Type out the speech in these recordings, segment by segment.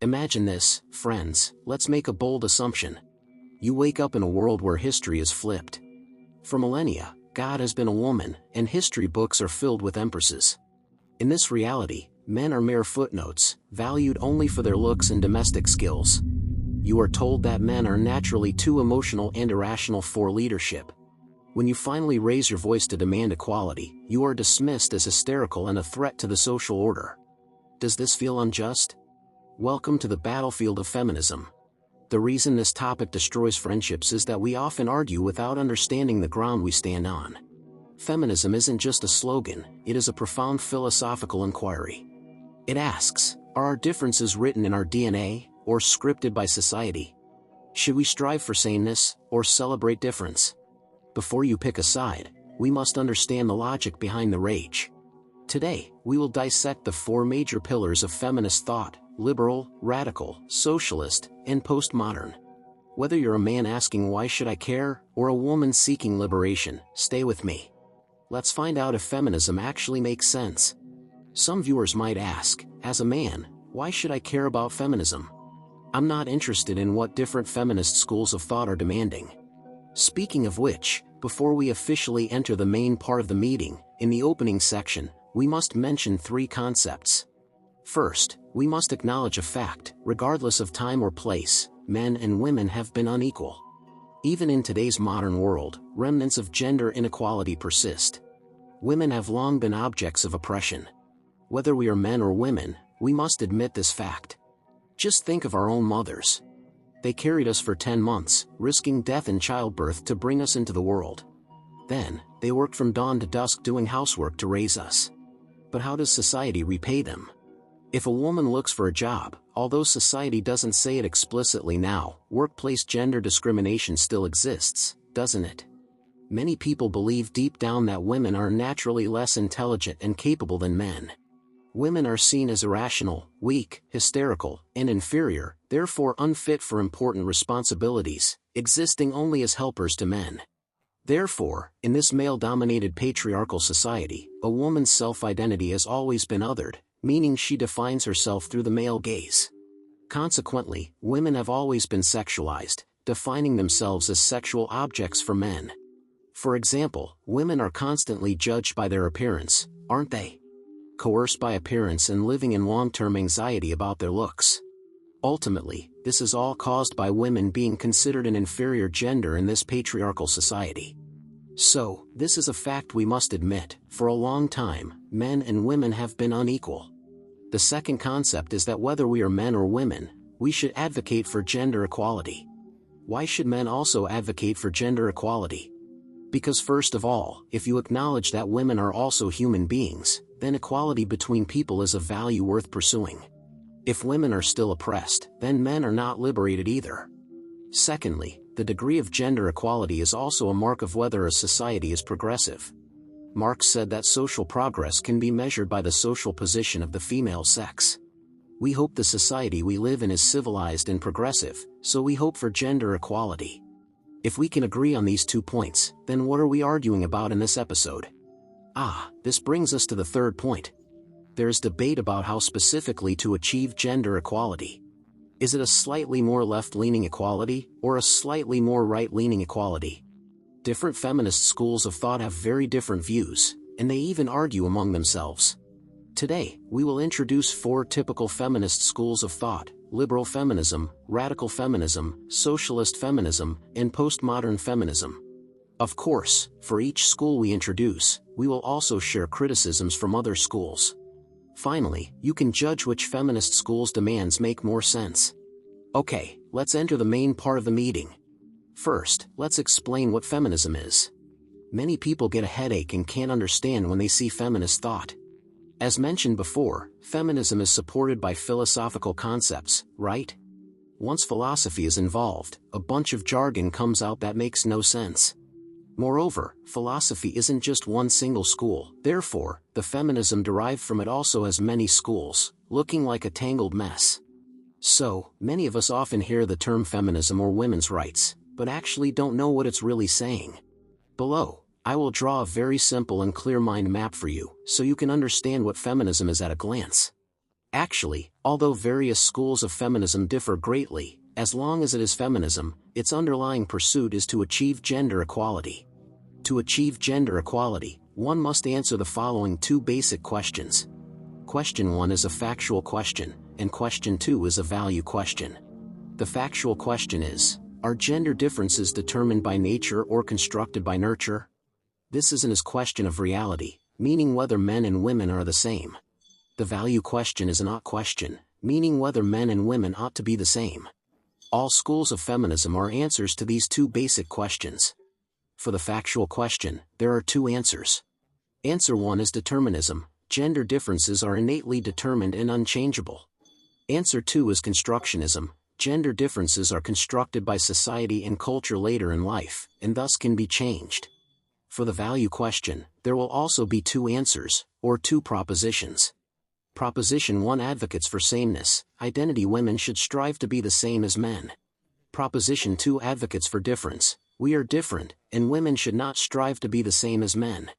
Imagine this, friends, let's make a bold assumption. You wake up in a world where history is flipped. For millennia, God has been a woman, and history books are filled with empresses. In this reality, men are mere footnotes, valued only for their looks and domestic skills. You are told that men are naturally too emotional and irrational for leadership. When you finally raise your voice to demand equality, you are dismissed as hysterical and a threat to the social order. Does this feel unjust? Welcome to the battlefield of feminism. The reason this topic destroys friendships is that we often argue without understanding the ground we stand on. Feminism isn't just a slogan, it is a profound philosophical inquiry. It asks, are our differences written in our DNA, or scripted by society? Should we strive for sameness, or celebrate difference? Before you pick a side, we must understand the logic behind the rage. Today, we will dissect the four major pillars of feminist thought: liberal, radical, socialist, and postmodern. Whether you're a man asking why should I care, or a woman seeking liberation, stay with me. Let's find out if feminism actually makes sense. Some viewers might ask, as a man, why should I care about feminism? I'm not interested in what different feminist schools of thought are demanding. Speaking of which, before we officially enter the main part of the meeting, in the opening section, we must mention three concepts. First, we must acknowledge a fact: regardless of time or place, men and women have been unequal. Even in today's modern world, remnants of gender inequality persist. Women have long been objects of oppression. Whether we are men or women, we must admit this fact. Just think of our own mothers. They carried us for 10 months, risking death in childbirth to bring us into the world. Then, they worked from dawn to dusk doing housework to raise us. But how does society repay them? If a woman looks for a job, although society doesn't say it explicitly now, workplace gender discrimination still exists, doesn't it? Many people believe deep down that women are naturally less intelligent and capable than men. Women are seen as irrational, weak, hysterical, and inferior, therefore unfit for important responsibilities, existing only as helpers to men. Therefore, in this male-dominated patriarchal society, a woman's self-identity has always been othered, meaning she defines herself through the male gaze. Consequently, women have always been sexualized, defining themselves as sexual objects for men. For example, women are constantly judged by their appearance, aren't they? Coerced by appearance and living in long-term anxiety about their looks. Ultimately, this is all caused by women being considered an inferior gender in this patriarchal society. So, this is a fact we must admit: for a long time, men and women have been unequal. The second concept is that whether we are men or women, we should advocate for gender equality. Why should men also advocate for gender equality? Because first of all, if you acknowledge that women are also human beings, then equality between people is a value worth pursuing. If women are still oppressed, then men are not liberated either. Secondly, the degree of gender equality is also a mark of whether a society is progressive. Marx said that social progress can be measured by the social position of the female sex. We hope the society we live in is civilized and progressive, so we hope for gender equality. If we can agree on these 2 points, then what are we arguing about in this episode? This brings us to the third point. There is debate about how specifically to achieve gender equality. Is it a slightly more left-leaning equality, or a slightly more right-leaning equality? Different feminist schools of thought have very different views, and they even argue among themselves. Today, we will introduce 4 typical feminist schools of thought: liberal feminism, radical feminism, socialist feminism, and postmodern feminism. Of course, for each school we introduce, we will also share criticisms from other schools. Finally, you can judge which feminist school's demands make more sense. Okay, let's enter the main part of the meeting. First, let's explain what feminism is. Many people get a headache and can't understand when they see feminist thought. As mentioned before, feminism is supported by philosophical concepts, right? Once philosophy is involved, a bunch of jargon comes out that makes no sense. Moreover, philosophy isn't just one single school, therefore, the feminism derived from it also has many schools, looking like a tangled mess. So, many of us often hear the term feminism or women's rights, but actually don't know what it's really saying. Below, I will draw a very simple and clear mind map for you, so you can understand what feminism is at a glance. Actually, although various schools of feminism differ greatly, as long as it is feminism, its underlying pursuit is to achieve gender equality. To achieve gender equality, one must answer the following two basic questions. Question 1 is a factual question, and question 2 is a value question. The factual question is, are gender differences determined by nature or constructed by nurture? This is a question of reality, meaning whether men and women are the same. The value question is an ought question, meaning whether men and women ought to be the same. All schools of feminism are answers to these two basic questions. For the factual question, there are two answers. Answer 1 is determinism, gender differences are innately determined and unchangeable. Answer 2 is constructionism, gender differences are constructed by society and culture later in life, and thus can be changed. For the value question, there will also be two answers, or two propositions. Proposition 1 advocates for sameness, identity women should strive to be the same as men. Proposition 2 advocates for difference, we are different, and women should not strive to be the same as men.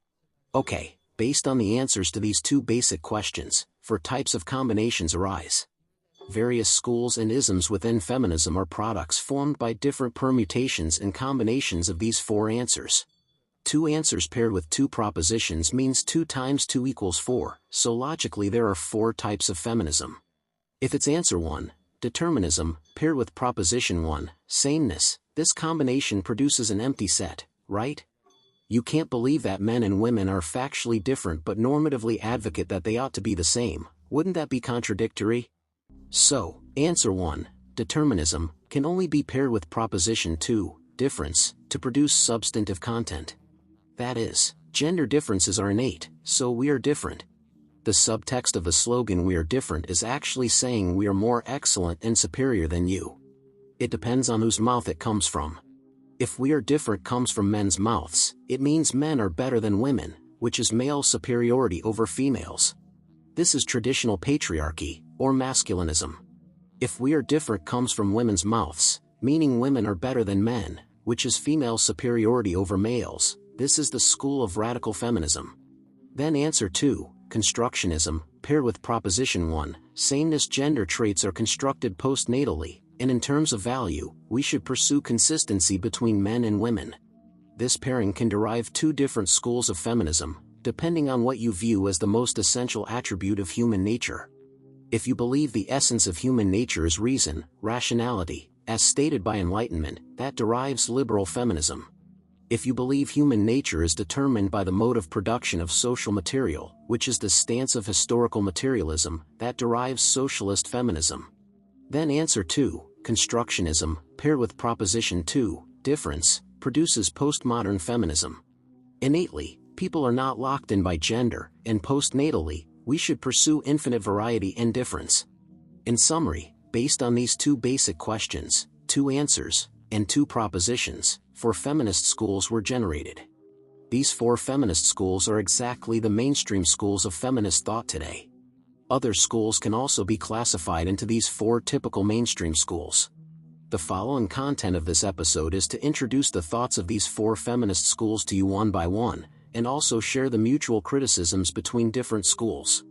Okay, based on the answers to these two basic questions, four types of combinations arise. Various schools and isms within feminism are products formed by different permutations and combinations of these four answers. Two answers paired with two propositions means 2 times 2 equals 4, so logically there are 4 types of feminism. If it's answer 1, determinism, paired with proposition 1, sameness, this combination produces an empty set, right? You can't believe that men and women are factually different but normatively advocate that they ought to be the same, wouldn't that be contradictory? So, answer 1, determinism, can only be paired with proposition 2, difference, to produce substantive content. That is, gender differences are innate, so we are different. The subtext of the slogan "we are different" is actually saying we are more excellent and superior than you. It depends on whose mouth it comes from. If "we are different" comes from men's mouths, it means men are better than women, which is male superiority over females. This is traditional patriarchy, or masculinism. If "we are different" comes from women's mouths, meaning women are better than men, which is female superiority over males, this is the school of radical feminism. Then answer 2, constructionism, paired with proposition 1, sameness gender traits are constructed postnatally, and in terms of value, we should pursue consistency between men and women. This pairing can derive 2 different schools of feminism, depending on what you view as the most essential attribute of human nature. If you believe the essence of human nature is reason, rationality, as stated by Enlightenment, that derives liberal feminism. If you believe human nature is determined by the mode of production of social material, which is the stance of historical materialism, that derives socialist feminism. Then answer 2, constructionism, paired with proposition 2, difference, produces postmodern feminism. Innately, people are not locked in by gender, and postnatally, we should pursue infinite variety and difference. In summary, based on these 2 basic questions, 2 answers, and 2 propositions, 4 feminist schools were generated. These 4 feminist schools are exactly the mainstream schools of feminist thought today. Other schools can also be classified into these 4 typical mainstream schools. The following content of this episode is to introduce the thoughts of these 4 feminist schools to you one by one, and also share the mutual criticisms between different schools.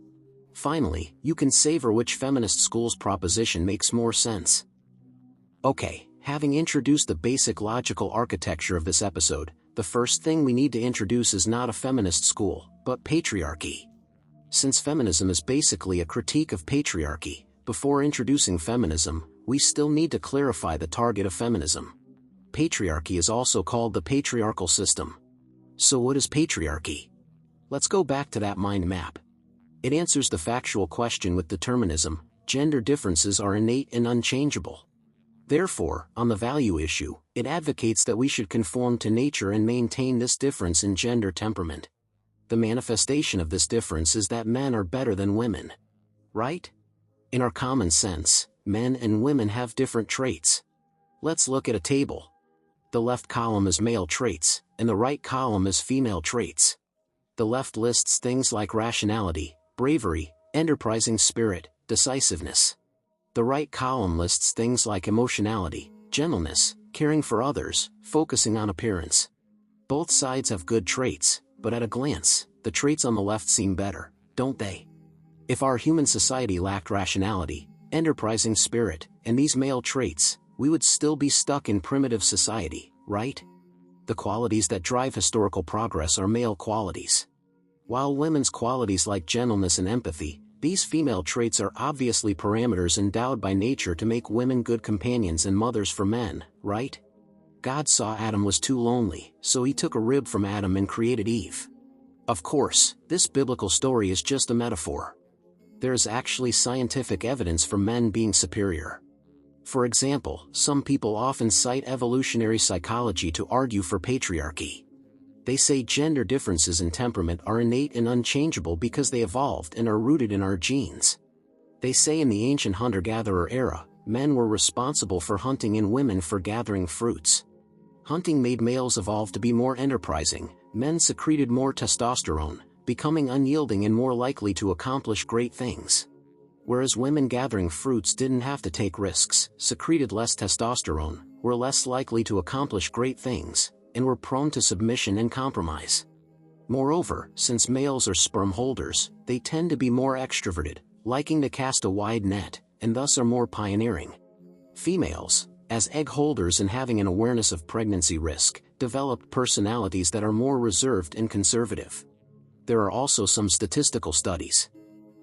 Finally, you can savor which feminist school's proposition makes more sense. Okay. Having introduced the basic logical architecture of this episode, the first thing we need to introduce is not a feminist school, but patriarchy. Since feminism is basically a critique of patriarchy, before introducing feminism, we still need to clarify the target of feminism. Patriarchy is also called the patriarchal system. So what is patriarchy? Let's go back to that mind map. It answers the factual question with determinism, gender differences are innate and unchangeable. Therefore, on the value issue, it advocates that we should conform to nature and maintain this difference in gender temperament. The manifestation of this difference is that men are better than women. Right? In our common sense, men and women have different traits. Let's look at a table. The left column is male traits, and the right column is female traits. The left lists things like rationality, bravery, enterprising spirit, decisiveness. The right column lists things like emotionality, gentleness, caring for others, focusing on appearance. Both sides have good traits, but at a glance, the traits on the left seem better, don't they? If our human society lacked rationality, enterprising spirit, and these male traits, we would still be stuck in primitive society, right? The qualities that drive historical progress are male qualities. While women's qualities like gentleness and empathy, these female traits are obviously parameters endowed by nature to make women good companions and mothers for men, right? God saw Adam was too lonely, so he took a rib from Adam and created Eve. Of course, this biblical story is just a metaphor. There is actually scientific evidence for men being superior. For example, some people often cite evolutionary psychology to argue for patriarchy. They say gender differences in temperament are innate and unchangeable because they evolved and are rooted in our genes. They say in the ancient hunter-gatherer era, men were responsible for hunting and women for gathering fruits. Hunting made males evolve to be more enterprising, men secreted more testosterone, becoming unyielding and more likely to accomplish great things. Whereas women gathering fruits didn't have to take risks, secreted less testosterone, were less likely to accomplish great things, and were prone to submission and compromise. Moreover, since males are sperm holders, they tend to be more extroverted, liking to cast a wide net, and thus are more pioneering. Females, as egg holders and having an awareness of pregnancy risk, developed personalities that are more reserved and conservative. There are also some statistical studies.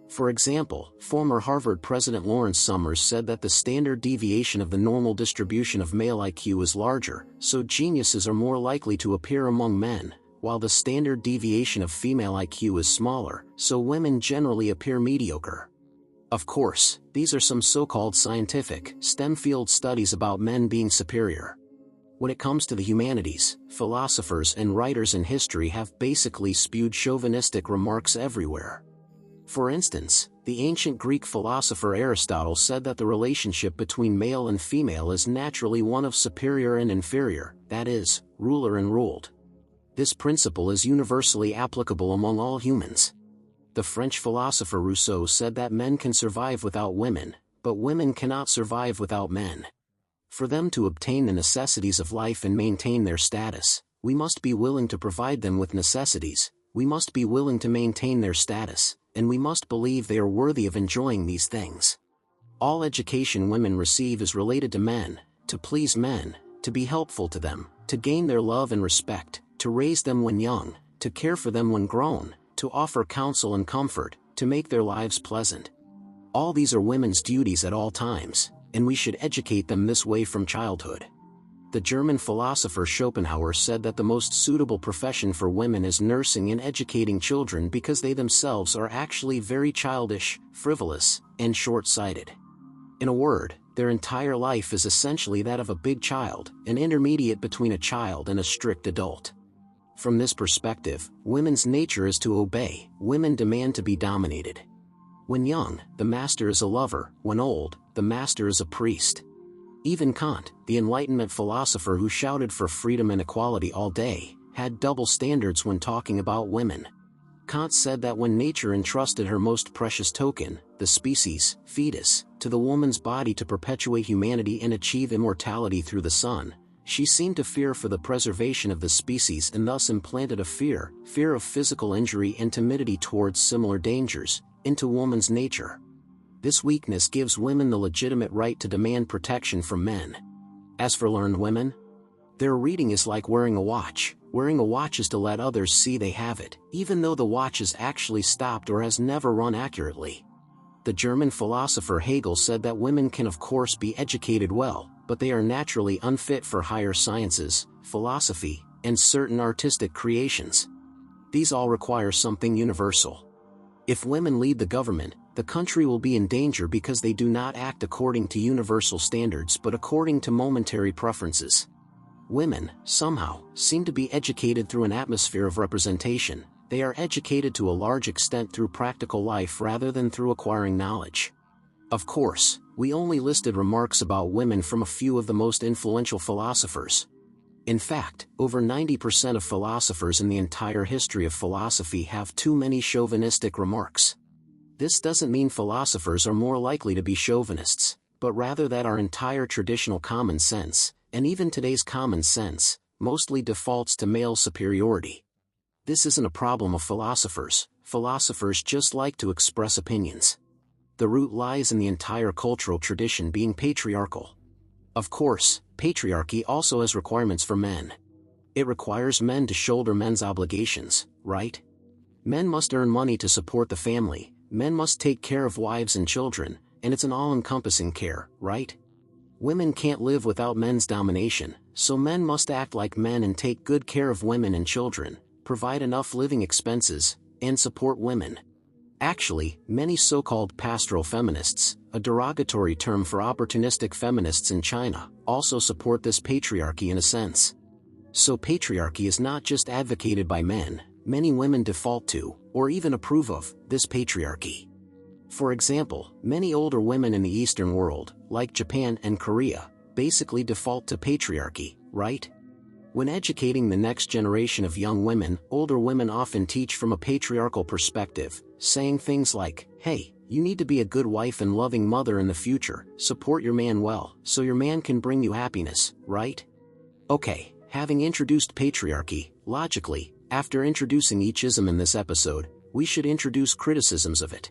For example, former Harvard President Lawrence Summers said that the standard deviation of the normal distribution of male IQ is larger, so geniuses are more likely to appear among men, while the standard deviation of female IQ is smaller, so women generally appear mediocre. Of course, these are some so-called scientific, STEM field studies about men being superior. When it comes to the humanities, philosophers and writers in history have basically spewed chauvinistic remarks everywhere. For instance, the ancient Greek philosopher Aristotle said that the relationship between male and female is naturally one of superior and inferior, that is, ruler and ruled. This principle is universally applicable among all humans. The French philosopher Rousseau said that men can survive without women, but women cannot survive without men. For them to obtain the necessities of life and maintain their status, we must be willing to provide them with necessities, we must be willing to maintain their status, and we must believe they are worthy of enjoying these things. All education women receive is related to men, to please men, to be helpful to them, to gain their love and respect, to raise them when young, to care for them when grown, to offer counsel and comfort, to make their lives pleasant. All these are women's duties at all times, and we should educate them this way from childhood. The German philosopher Schopenhauer said that the most suitable profession for women is nursing and educating children because they themselves are actually very childish, frivolous, and short-sighted. In a word, their entire life is essentially that of a big child, an intermediate between a child and a strict adult. From this perspective, women's nature is to obey, women demand to be dominated. When young, the master is a lover, when old, the master is a priest. Even Kant, the Enlightenment philosopher who shouted for freedom and equality all day, had double standards when talking about women. Kant said that when nature entrusted her most precious token, the species, fetus, to the woman's body to perpetuate humanity and achieve immortality through the sun, she seemed to fear for the preservation of the species and thus implanted a fear of physical injury and timidity towards similar dangers, into woman's nature. This weakness gives women the legitimate right to demand protection from men. As for learned women, their reading is like wearing a watch. Wearing a watch is to let others see they have it, even though the watch is actually stopped or has never run accurately. The German philosopher Hegel said that women can of course be educated well, but they are naturally unfit for higher sciences, philosophy, and certain artistic creations. These all require something universal. If women lead the government, the country will be in danger because they do not act according to universal standards but according to momentary preferences. Women, somehow, seem to be educated through an atmosphere of representation. They are educated to a large extent through practical life rather than through acquiring knowledge. Of course, we only listed remarks about women from a few of the most influential philosophers. In fact, over 90% of philosophers in the entire history of philosophy have too many chauvinistic remarks. This doesn't mean philosophers are more likely to be chauvinists, but rather that our entire traditional common sense, and even today's common sense, mostly defaults to male superiority. This isn't a problem of philosophers, philosophers just like to express opinions. The root lies in the entire cultural tradition being patriarchal. Of course, patriarchy also has requirements for men. It requires men to shoulder men's obligations, right? Men must earn money to support the family, men must take care of wives and children, and it's an all-encompassing care, right? Women can't live without men's domination, so men must act like men and take good care of women and children, provide enough living expenses, and support women. Actually, many so-called pastoral feminists, a derogatory term for opportunistic feminists in China, also support this patriarchy in a sense. So patriarchy is not just advocated by men, many women default to, or even approve of, this patriarchy. For example, many older women in the Eastern world, like Japan and Korea, basically default to patriarchy, right? When educating the next generation of young women, older women often teach from a patriarchal perspective, saying things like, hey, you need to be a good wife and loving mother in the future, support your man well, so your man can bring you happiness, right? Okay, having introduced patriarchy, logically, after introducing each ism in this episode, we should introduce criticisms of it.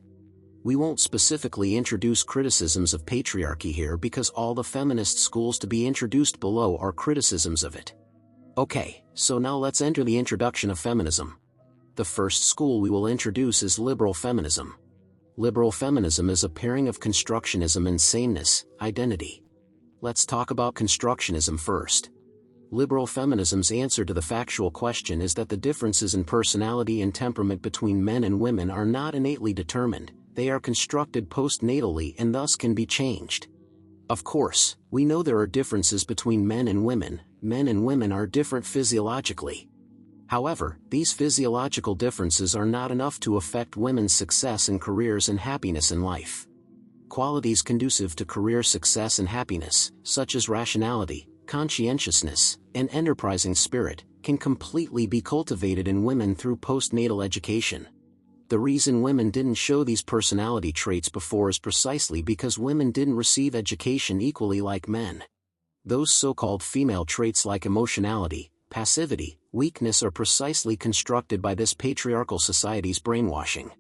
We won't specifically introduce criticisms of patriarchy here because all the feminist schools to be introduced below are criticisms of it. Okay, so now let's enter the introduction of feminism. The first school we will introduce is liberal feminism. Liberal feminism is a pairing of constructionism and sameness, identity. Let's talk about constructionism first. Liberal feminism's answer to the factual question is that the differences in personality and temperament between men and women are not innately determined, they are constructed postnatally and thus can be changed. Of course, we know there are differences between men and women are different physiologically. However, these physiological differences are not enough to affect women's success in careers and happiness in life. Qualities conducive to career success and happiness, such as rationality, conscientiousness, and enterprising spirit, can completely be cultivated in women through postnatal education. The reason women didn't show these personality traits before is precisely because women didn't receive education equally like men. Those so-called female traits like emotionality, passivity, weakness are precisely constructed by this patriarchal society's brainwashing.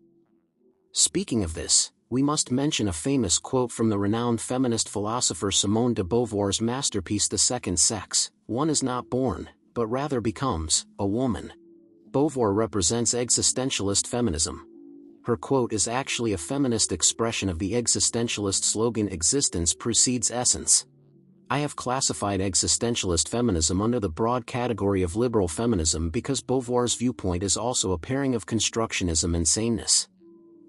Speaking of this, we must mention a famous quote from the renowned feminist philosopher Simone de Beauvoir's masterpiece The Second Sex: "One is not born, but rather becomes, a woman." Beauvoir represents existentialist feminism. Her quote is actually a feminist expression of the existentialist slogan "Existence precedes essence." I have classified existentialist feminism under the broad category of liberal feminism because Beauvoir's viewpoint is also a pairing of constructionism and sameness.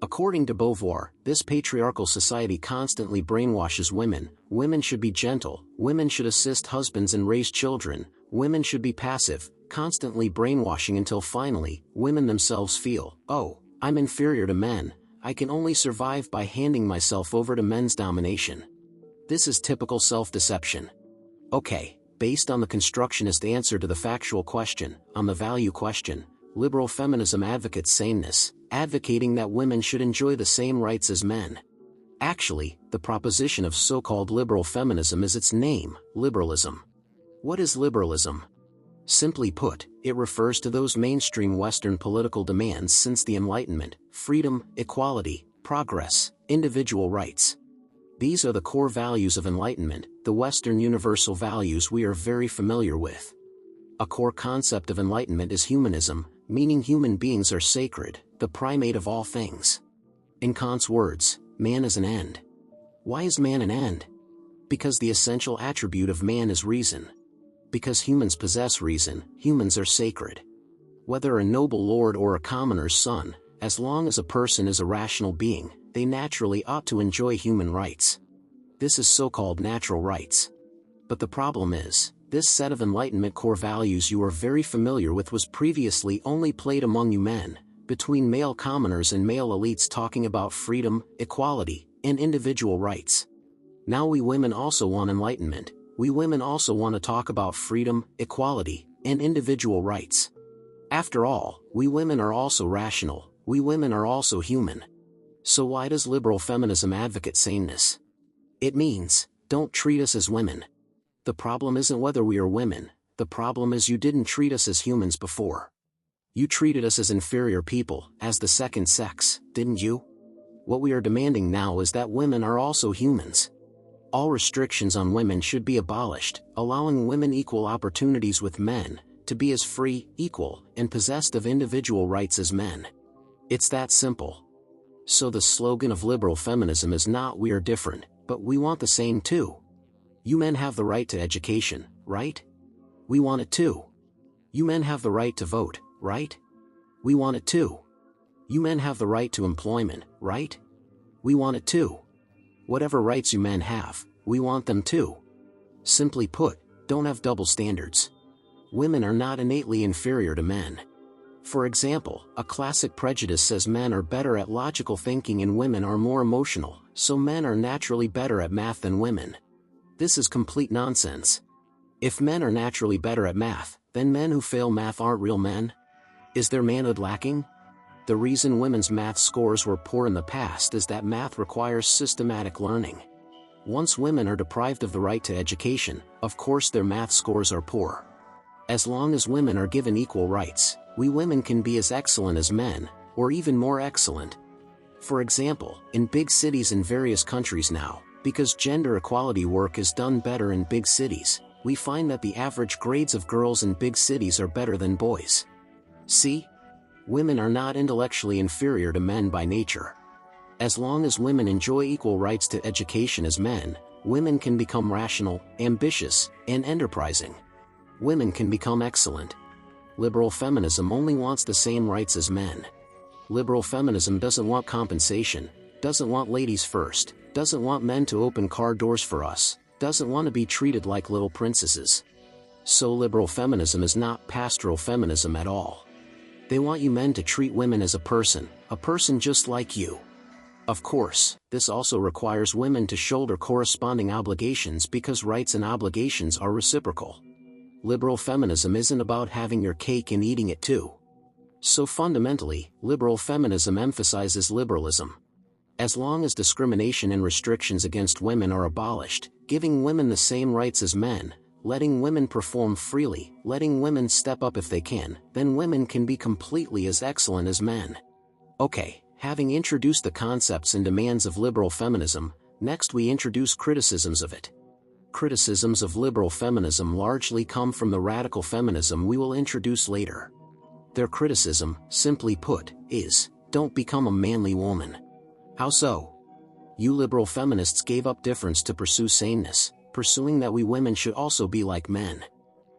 According to Beauvoir, this patriarchal society constantly brainwashes women. Women should be gentle, women should assist husbands and raise children, women should be passive, constantly brainwashing until finally, women themselves feel, oh, I'm inferior to men, I can only survive by handing myself over to men's domination. This is typical self-deception. Okay, based on the constructionist answer to the factual question, on the value question, liberal feminism advocates sameness, advocating that women should enjoy the same rights as men. Actually, the proposition of so-called liberal feminism is its name, liberalism. What is liberalism? Simply put, it refers to those mainstream Western political demands since the Enlightenment: freedom, equality, progress, individual rights. These are the core values of Enlightenment, the Western universal values we are very familiar with. A core concept of Enlightenment is humanism, meaning human beings are sacred, the primate of all things. In Kant's words, man is an end. Why is man an end? Because the essential attribute of man is reason. Because humans possess reason, humans are sacred. Whether a noble lord or a commoner's son, as long as a person is a rational being, they naturally ought to enjoy human rights. This is so-called natural rights. But the problem is, this set of Enlightenment core values you are very familiar with was previously only played among you men, between male commoners and male elites talking about freedom, equality, and individual rights. Now we women also want enlightenment. We women also want to talk about freedom, equality, and individual rights. After all, we women are also rational, we women are also human. So why does liberal feminism advocate sameness? It means, don't treat us as women. The problem isn't whether we are women, the problem is you didn't treat us as humans before. You treated us as inferior people, as the second sex, didn't you? What we are demanding now is that women are also humans. All restrictions on women should be abolished, allowing women equal opportunities with men, to be as free, equal, and possessed of individual rights as men. It's that simple. So the slogan of liberal feminism is not "we are different, but we want the same too." You men have the right to education, right? We want it too. You men have the right to vote, right? We want it too. You men have the right to employment, right? We want it too. Whatever rights you men have, we want them too. Simply put, don't have double standards. Women are not innately inferior to men. For example, a classic prejudice says men are better at logical thinking and women are more emotional, so men are naturally better at math than women. This is complete nonsense. If men are naturally better at math, then men who fail math aren't real men? Is their manhood lacking? The reason women's math scores were poor in the past is that math requires systematic learning. Once women are deprived of the right to education, of course their math scores are poor. As long as women are given equal rights, we women can be as excellent as men, or even more excellent. For example, in big cities in various countries now, because gender equality work is done better in big cities, we find that the average grades of girls in big cities are better than boys. See? Women are not intellectually inferior to men by nature. As long as women enjoy equal rights to education as men, women can become rational, ambitious, and enterprising. Women can become excellent. Liberal feminism only wants the same rights as men. Liberal feminism doesn't want compensation, doesn't want ladies first, doesn't want men to open car doors for us, doesn't want to be treated like little princesses. So liberal feminism is not pastoral feminism at all. They want you men to treat women as a person just like you. Of course, this also requires women to shoulder corresponding obligations because rights and obligations are reciprocal. Liberal feminism isn't about having your cake and eating it too. So fundamentally, liberal feminism emphasizes liberalism. As long as discrimination and restrictions against women are abolished, giving women the same rights as men, letting women perform freely, letting women step up if they can, then women can be completely as excellent as men. Okay, having introduced the concepts and demands of liberal feminism, next we introduce criticisms of it. Criticisms of liberal feminism largely come from the radical feminism we will introduce later. Their criticism, simply put, is, don't become a manly woman. How so? You liberal feminists gave up difference to pursue sameness, pursuing that we women should also be like men.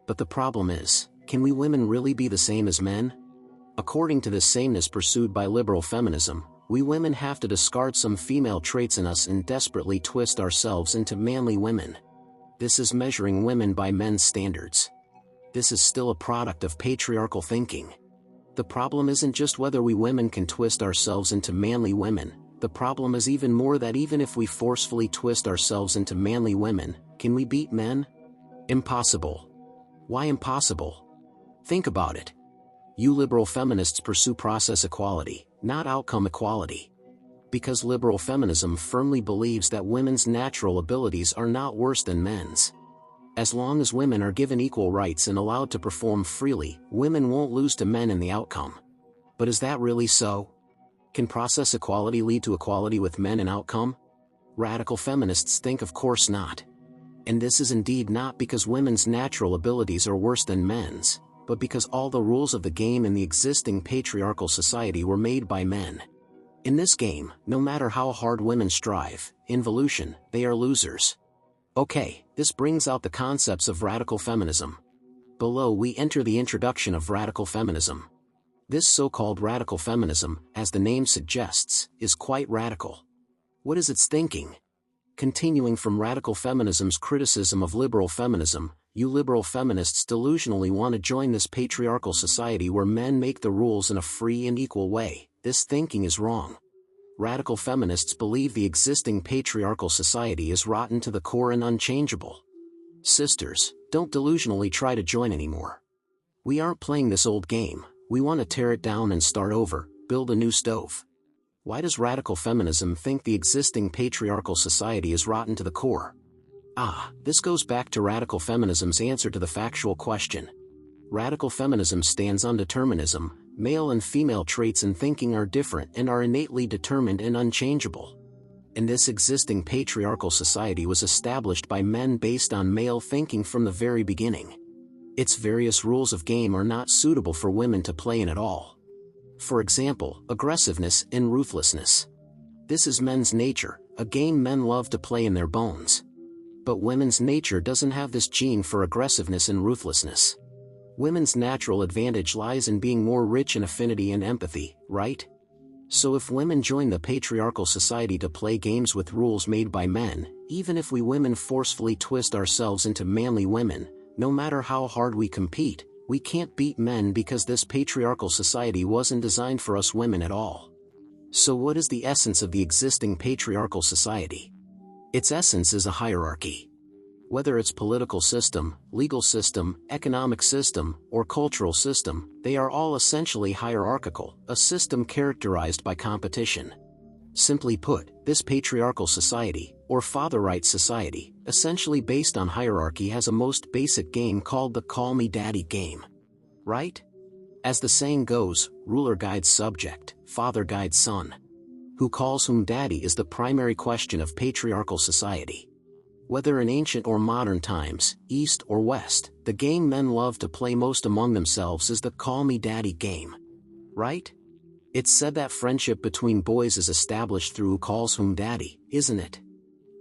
But the problem is, can we women really be the same as men? According to this sameness pursued by liberal feminism, we women have to discard some female traits in us and desperately twist ourselves into manly women. This is measuring women by men's standards. This is still a product of patriarchal thinking. The problem isn't just whether we women can twist ourselves into manly women, the problem is even more that even if we forcefully twist ourselves into manly women, can we beat men? Impossible. Why impossible? Think about it. You liberal feminists pursue process equality, not outcome equality. Because liberal feminism firmly believes that women's natural abilities are not worse than men's. As long as women are given equal rights and allowed to perform freely, women won't lose to men in the outcome. But is that really so? Can process equality lead to equality with men in outcome? Radical feminists think of course not. And this is indeed not because women's natural abilities are worse than men's, but because all the rules of the game in the existing patriarchal society were made by men. In this game, no matter how hard women strive, in evolution, they are losers. Okay, this brings out the concepts of radical feminism. Below we enter the introduction of radical feminism. This so-called radical feminism, as the name suggests, is quite radical. What is its thinking? Continuing from radical feminism's criticism of liberal feminism, you liberal feminists delusionally want to join this patriarchal society where men make the rules in a free and equal way. This thinking is wrong. Radical feminists believe the existing patriarchal society is rotten to the core and unchangeable. Sisters, don't delusionally try to join anymore. We aren't playing this old game. We want to tear it down and start over, build a new stove. Why does radical feminism think the existing patriarchal society is rotten to the core? This goes back to radical feminism's answer to the factual question. Radical feminism stands on determinism, Male and female traits and thinking are different and are innately determined and unchangeable. And this existing patriarchal society was established by men based on male thinking from the very beginning. Its various rules of game are not suitable for women to play in at all. For example, aggressiveness and ruthlessness. This is men's nature, a game men love to play in their bones. But women's nature doesn't have this gene for aggressiveness and ruthlessness. Women's natural advantage lies in being more rich in affinity and empathy, right? So if women join the patriarchal society to play games with rules made by men, even if we women forcefully twist ourselves into manly women, no matter how hard we compete, we can't beat men because this patriarchal society wasn't designed for us women at all. So what is the essence of the existing patriarchal society? Its essence is a hierarchy. Whether it's political system, legal system, economic system, or cultural system, they are all essentially hierarchical, a system characterized by competition. Simply put, this patriarchal society, or father-right society, essentially based on hierarchy has a most basic game called the call me daddy game. Right? As the saying goes, ruler guides subject, father guides son. Who calls whom daddy is the primary question of patriarchal society. Whether in ancient or modern times, East or West, the game men love to play most among themselves is the call me daddy game. Right? It's said that friendship between boys is established through who calls whom daddy, isn't it?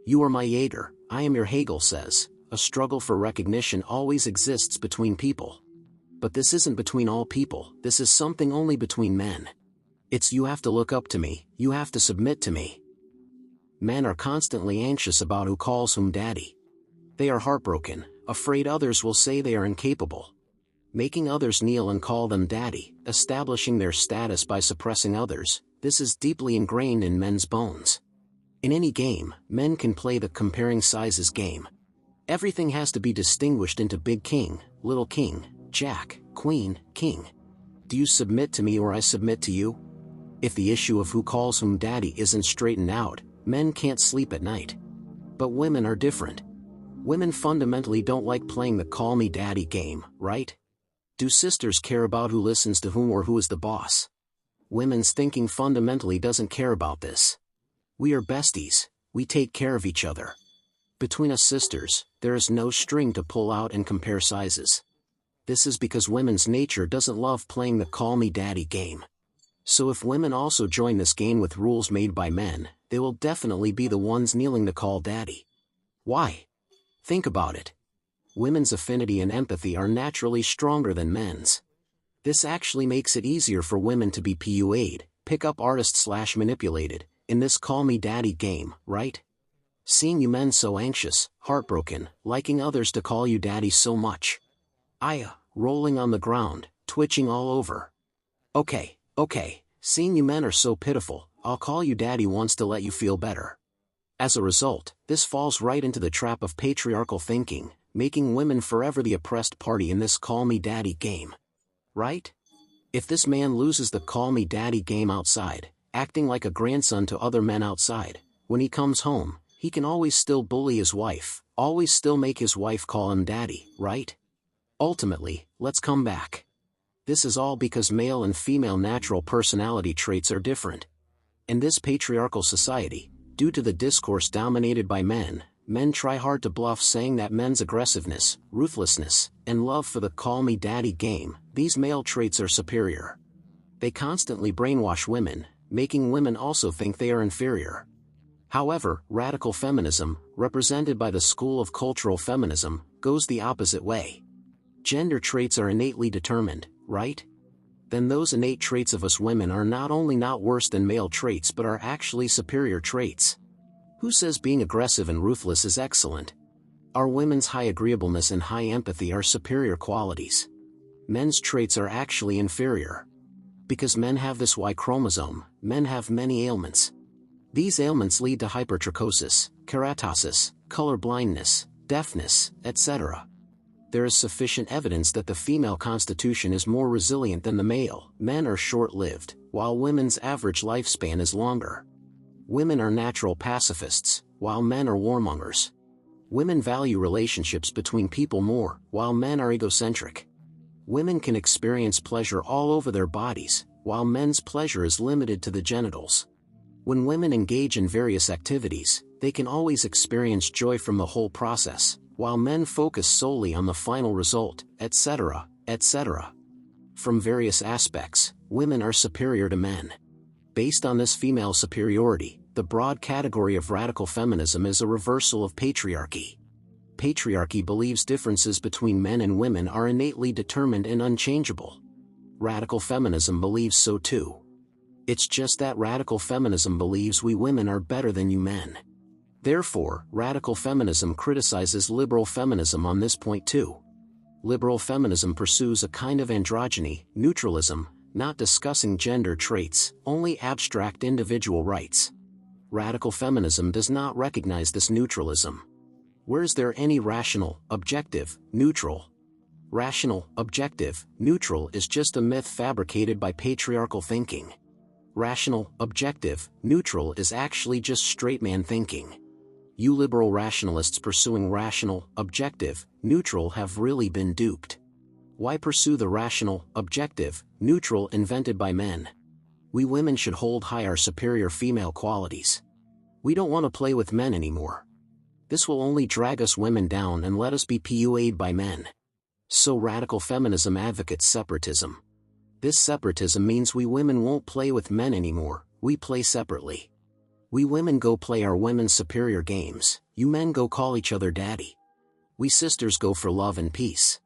You are my Jaeger, I am your Hegel says, a struggle for recognition always exists between people. But this isn't between all people, this is something only between men. It's you have to look up to me, you have to submit to me. Men are constantly anxious about who calls whom daddy. They are heartbroken, afraid others will say they are incapable. Making others kneel and call them daddy, establishing their status by suppressing others, this is deeply ingrained in men's bones. In any game, men can play the comparing sizes game. Everything has to be distinguished into big king, little king, jack, queen, king. Do you submit to me or I submit to you? If the issue of who calls whom daddy isn't straightened out, men can't sleep at night. But women are different. Women fundamentally don't like playing the call me daddy game, right? Do sisters care about who listens to whom or who is the boss? Women's thinking fundamentally doesn't care about this. We are besties, we take care of each other. Between us sisters, there is no string to pull out and compare sizes. This is because women's nature doesn't love playing the call me daddy game. So if women also join this game with rules made by men, they will definitely be the ones kneeling to call daddy. Why? Think about it. Women's affinity and empathy are naturally stronger than men's. This actually makes it easier for women to be PUA'd, pick-up artist/manipulated, in this call me daddy game, right? Seeing you men so anxious, heartbroken, liking others to call you daddy so much. Rolling on the ground, twitching all over. Okay, seeing you men are so pitiful, I'll call you daddy once to let you feel better. As a result, this falls right into the trap of patriarchal thinking, making women forever the oppressed party in this call me daddy game. Right? If this man loses the call me daddy game outside, acting like a grandson to other men outside, when he comes home, he can always still bully his wife, always still make his wife call him daddy, right? Ultimately, let's come back. This is all because male and female natural personality traits are different. In this patriarchal society, due to the discourse dominated by men try hard to bluff saying that men's aggressiveness, ruthlessness, and love for the call me daddy game, these male traits are superior. They constantly brainwash women, making women also think they are inferior. However, radical feminism, represented by the school of cultural feminism, goes the opposite way. Gender traits are innately determined, right? Then those innate traits of us women are not only not worse than male traits but are actually superior traits. Who says being aggressive and ruthless is excellent? Our women's high agreeableness and high empathy are superior qualities. Men's traits are actually inferior. Because men have this Y chromosome, men have many ailments. These ailments lead to hypertrichosis, keratosis, color blindness, deafness, etc. There is sufficient evidence that the female constitution is more resilient than the male. Men are short-lived, while women's average lifespan is longer. Women are natural pacifists, while men are warmongers. Women value relationships between people more, while men are egocentric. Women can experience pleasure all over their bodies, while men's pleasure is limited to the genitals. When women engage in various activities, they can always experience joy from the whole process, while men focus solely on the final result, etc., etc. From various aspects, women are superior to men. Based on this female superiority, the broad category of radical feminism is a reversal of patriarchy. Patriarchy believes differences between men and women are innately determined and unchangeable. Radical feminism believes so too. It's just that radical feminism believes we women are better than you men. Therefore, radical feminism criticizes liberal feminism on this point too. Liberal feminism pursues a kind of androgyny, neutralism, not discussing gender traits, only abstract individual rights. Radical feminism does not recognize this neutralism. Where is there any rational, objective, neutral? Rational, objective, neutral is just a myth fabricated by patriarchal thinking. Rational, objective, neutral is actually just straight man thinking. You liberal rationalists pursuing rational, objective, neutral have really been duped. Why pursue the rational, objective, neutral invented by men? We women should hold high our superior female qualities. We don't want to play with men anymore. This will only drag us women down and let us be PUA'd by men. So radical feminism advocates separatism. This separatism means we women won't play with men anymore, we play separately. We women go play our women's superior games, you men go call each other daddy. We sisters go for love and peace.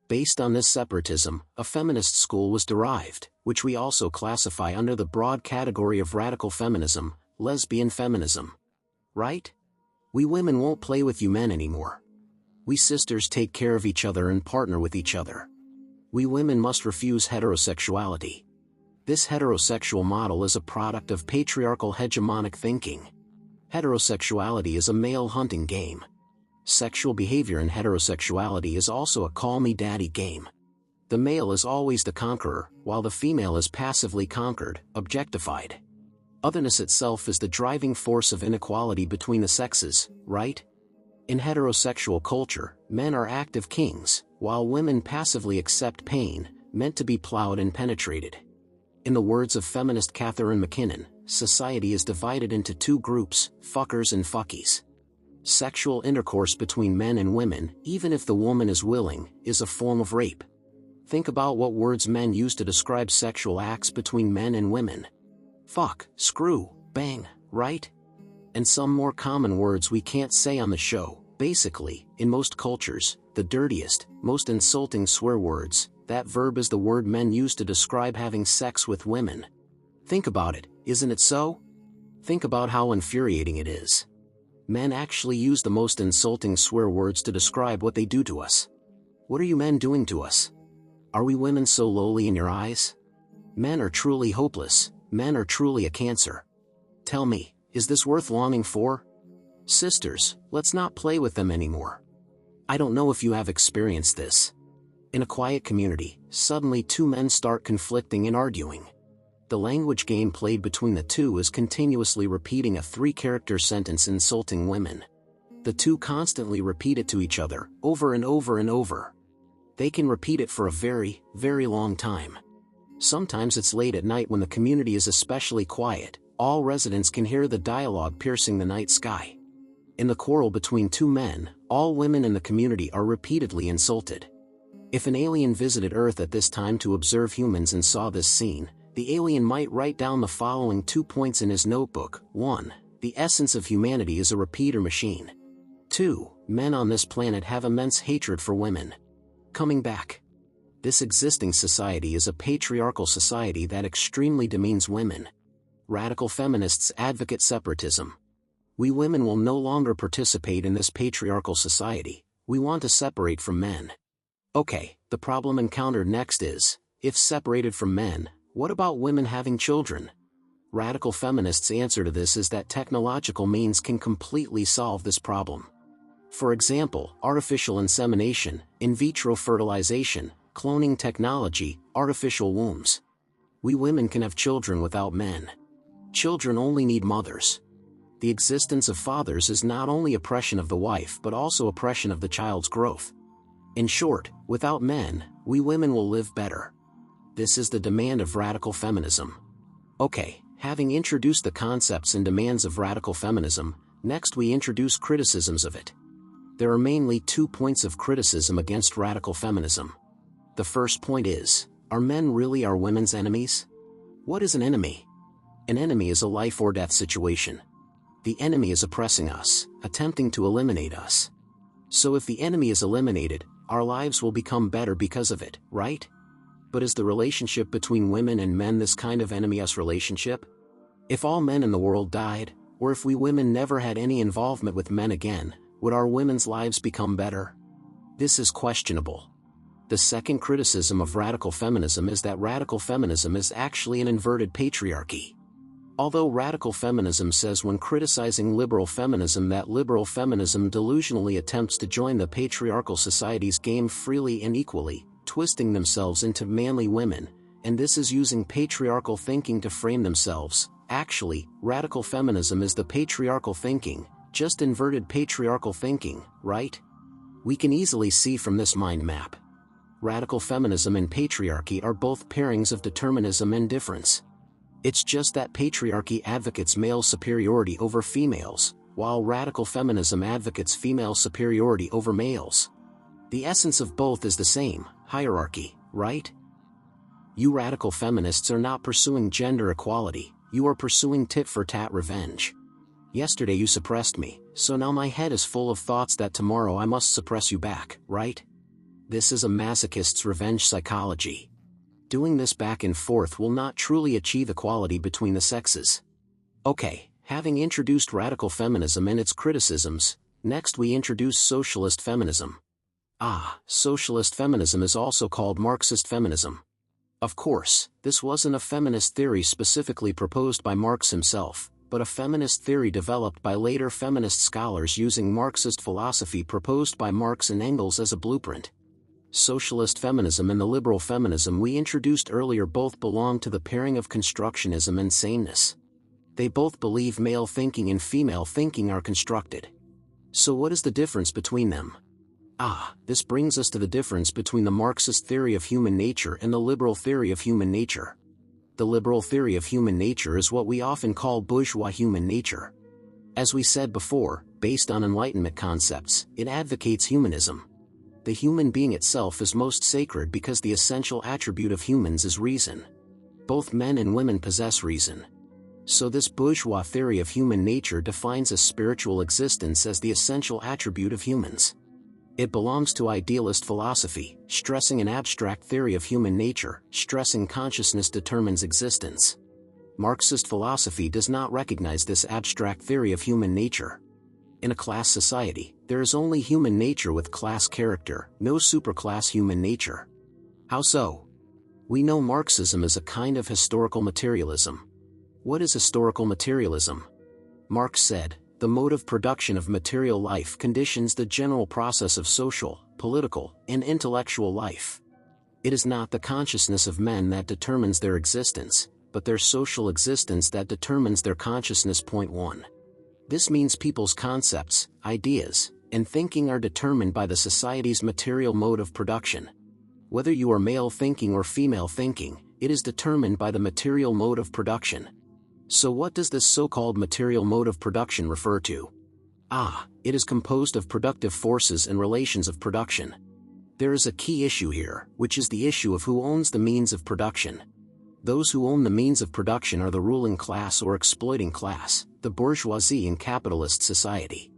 Based on this separatism, a feminist school was derived, which we also classify under the broad category of radical feminism, lesbian feminism. Right? We women won't play with you men anymore. We sisters take care of each other and partner with each other. We women must refuse heterosexuality. This heterosexual model is a product of patriarchal hegemonic thinking. Heterosexuality is a male hunting game. Sexual behavior in heterosexuality is also a call me daddy game. The male is always the conqueror, while the female is passively conquered, objectified. Otherness itself is the driving force of inequality between the sexes, right? In heterosexual culture, men are active kings, while women passively accept pain, meant to be plowed and penetrated. In the words of feminist Catherine McKinnon, society is divided into two groups, fuckers and fuckies. Sexual intercourse between men and women, even if the woman is willing, is a form of rape. Think about what words men use to describe sexual acts between men and women. Fuck, screw, bang, right? And some more common words we can't say on the show. Basically, in most cultures, the dirtiest, most insulting swear words, that verb is the word men use to describe having sex with women. Think about it, isn't it so? Think about how infuriating it is. Men actually use the most insulting swear words to describe what they do to us. What are you men doing to us? Are we women so lowly in your eyes? Men are truly hopeless, men are truly a cancer. Tell me, is this worth longing for? Sisters, let's not play with them anymore. I don't know if you have experienced this. In a quiet community, suddenly two men start conflicting and arguing. The language game played between the two is continuously repeating a 3-character sentence insulting women. The two constantly repeat it to each other, over and over and over. They can repeat it for a very, very long time. Sometimes it's late at night when the community is especially quiet, all residents can hear the dialogue piercing the night sky. In the quarrel between two men, all women in the community are repeatedly insulted. If an alien visited Earth at this time to observe humans and saw this scene, the alien might write down the following 2 points in his notebook. 1. The essence of humanity is a repeater machine. 2. Men on this planet have immense hatred for women. Coming back. This existing society is a patriarchal society that extremely demeans women. Radical feminists advocate separatism. We women will no longer participate in this patriarchal society, we want to separate from men. Okay, the problem encountered next is, if separated from men, what about women having children? Radical feminists' answer to this is that technological means can completely solve this problem. For example, artificial insemination, in vitro fertilization, cloning technology, artificial wombs. We women can have children without men. Children only need mothers. The existence of fathers is not only oppression of the wife but also oppression of the child's growth. In short, without men, We women will live better. This is the demand of radical feminism. Okay, having introduced the concepts and demands of radical feminism, next we introduce criticisms of it. There are mainly 2 points of criticism against radical feminism. The first point is, are men really our women's enemies? What is an enemy? An enemy is a life or death situation. The enemy is oppressing us, attempting to eliminate us. So if the enemy is eliminated, our lives will become better because of it, right? But is the relationship between women and men this kind of enemy-us relationship? If all men in the world died, or if we women never had any involvement with men again, would our women's lives become better? This is questionable. The second criticism of radical feminism is that radical feminism is actually an inverted patriarchy. Although radical feminism says when criticizing liberal feminism that liberal feminism delusionally attempts to join the patriarchal society's game freely and equally, twisting themselves into manly women, and this is using patriarchal thinking to frame themselves, actually, radical feminism is the patriarchal thinking, just inverted patriarchal thinking, right? We can easily see from this mind map. Radical feminism and patriarchy are both pairings of determinism and difference. It's just that patriarchy advocates male superiority over females, while radical feminism advocates female superiority over males. The essence of both is the same, hierarchy, right? You radical feminists are not pursuing gender equality, you are pursuing tit-for-tat revenge. Yesterday you suppressed me, so now my head is full of thoughts that tomorrow I must suppress you back, right? This is a masochist's revenge psychology. Doing this back and forth will not truly achieve equality between the sexes. Okay, having introduced radical feminism and its criticisms, next we introduce socialist feminism. Socialist feminism is also called Marxist feminism. Of course, this wasn't a feminist theory specifically proposed by Marx himself, but a feminist theory developed by later feminist scholars using Marxist philosophy proposed by Marx and Engels as a blueprint. Socialist feminism and the liberal feminism we introduced earlier both belong to the pairing of constructionism and sameness. They both believe male thinking and female thinking are constructed. So what is the difference between them? This brings us to the difference between the Marxist theory of human nature and the liberal theory of human nature. The liberal theory of human nature is what we often call bourgeois human nature. As we said before, based on Enlightenment concepts, it advocates humanism. The human being itself is most sacred because the essential attribute of humans is reason. Both men and women possess reason. So this bourgeois theory of human nature defines a spiritual existence as the essential attribute of humans. It belongs to idealist philosophy, stressing an abstract theory of human nature, stressing consciousness determines existence. Marxist philosophy does not recognize this abstract theory of human nature. In a class society, there is only human nature with class character, no superclass human nature. How so? We know Marxism is a kind of historical materialism. What is historical materialism? Marx said, the mode of production of material life conditions the general process of social, political, and intellectual life. It is not the consciousness of men that determines their existence, but their social existence that determines their consciousness. Point 1. This means people's concepts, ideas, and thinking are determined by the society's material mode of production. Whether you are male thinking or female thinking, it is determined by the material mode of production. So what does this so-called material mode of production refer to? It is composed of productive forces and relations of production. There is a key issue here, which is the issue of who owns the means of production. Those who own the means of production are the ruling class or exploiting class, the bourgeoisie in capitalist society.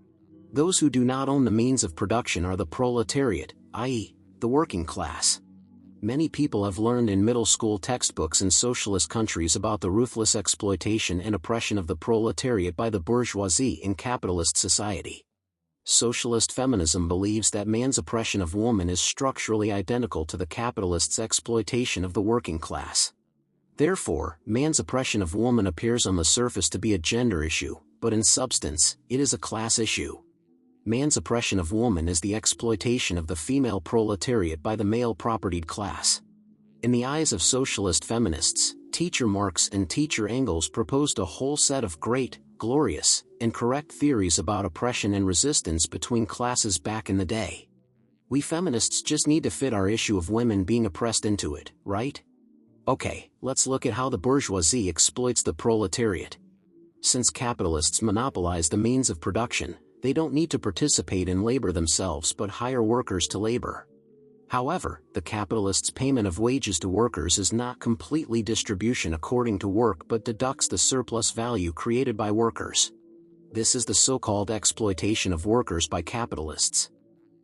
Those who do not own the means of production are the proletariat, i.e., the working class. Many people have learned in middle school textbooks in socialist countries about the ruthless exploitation and oppression of the proletariat by the bourgeoisie in capitalist society. Socialist feminism believes that man's oppression of woman is structurally identical to the capitalist's exploitation of the working class. Therefore, man's oppression of woman appears on the surface to be a gender issue, but in substance, it is a class issue. Man's oppression of woman is the exploitation of the female proletariat by the male propertied class. In the eyes of socialist feminists, teacher Marx and teacher Engels proposed a whole set of great, glorious, and correct theories about oppression and resistance between classes back in the day. We feminists just need to fit our issue of women being oppressed into it, right? Okay, let's look at how the bourgeoisie exploits the proletariat. Since capitalists monopolize the means of production, they don't need to participate in labor themselves but hire workers to labor. However, the capitalists' payment of wages to workers is not completely distribution according to work but deducts the surplus value created by workers. This is the so-called exploitation of workers by capitalists.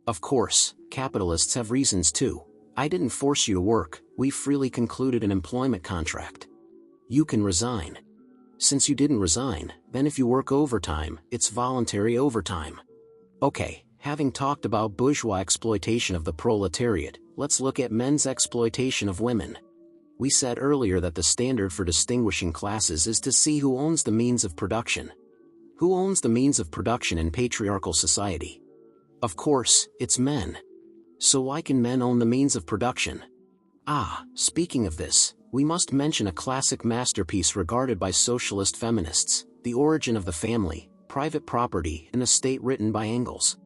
Of course, capitalists have reasons too. I didn't force you to work, we freely concluded an employment contract. You can resign. Since you didn't resign, then if you work overtime, it's voluntary overtime. Okay, having talked about bourgeois exploitation of the proletariat, let's look at men's exploitation of women. We said earlier that the standard for distinguishing classes is to see who owns the means of production. Who owns the means of production in patriarchal society? Of course, it's men. So why can men own the means of production? Speaking of this, we must mention a classic masterpiece regarded by socialist feminists, The Origin of the Family, Private Property and the State, written by Engels.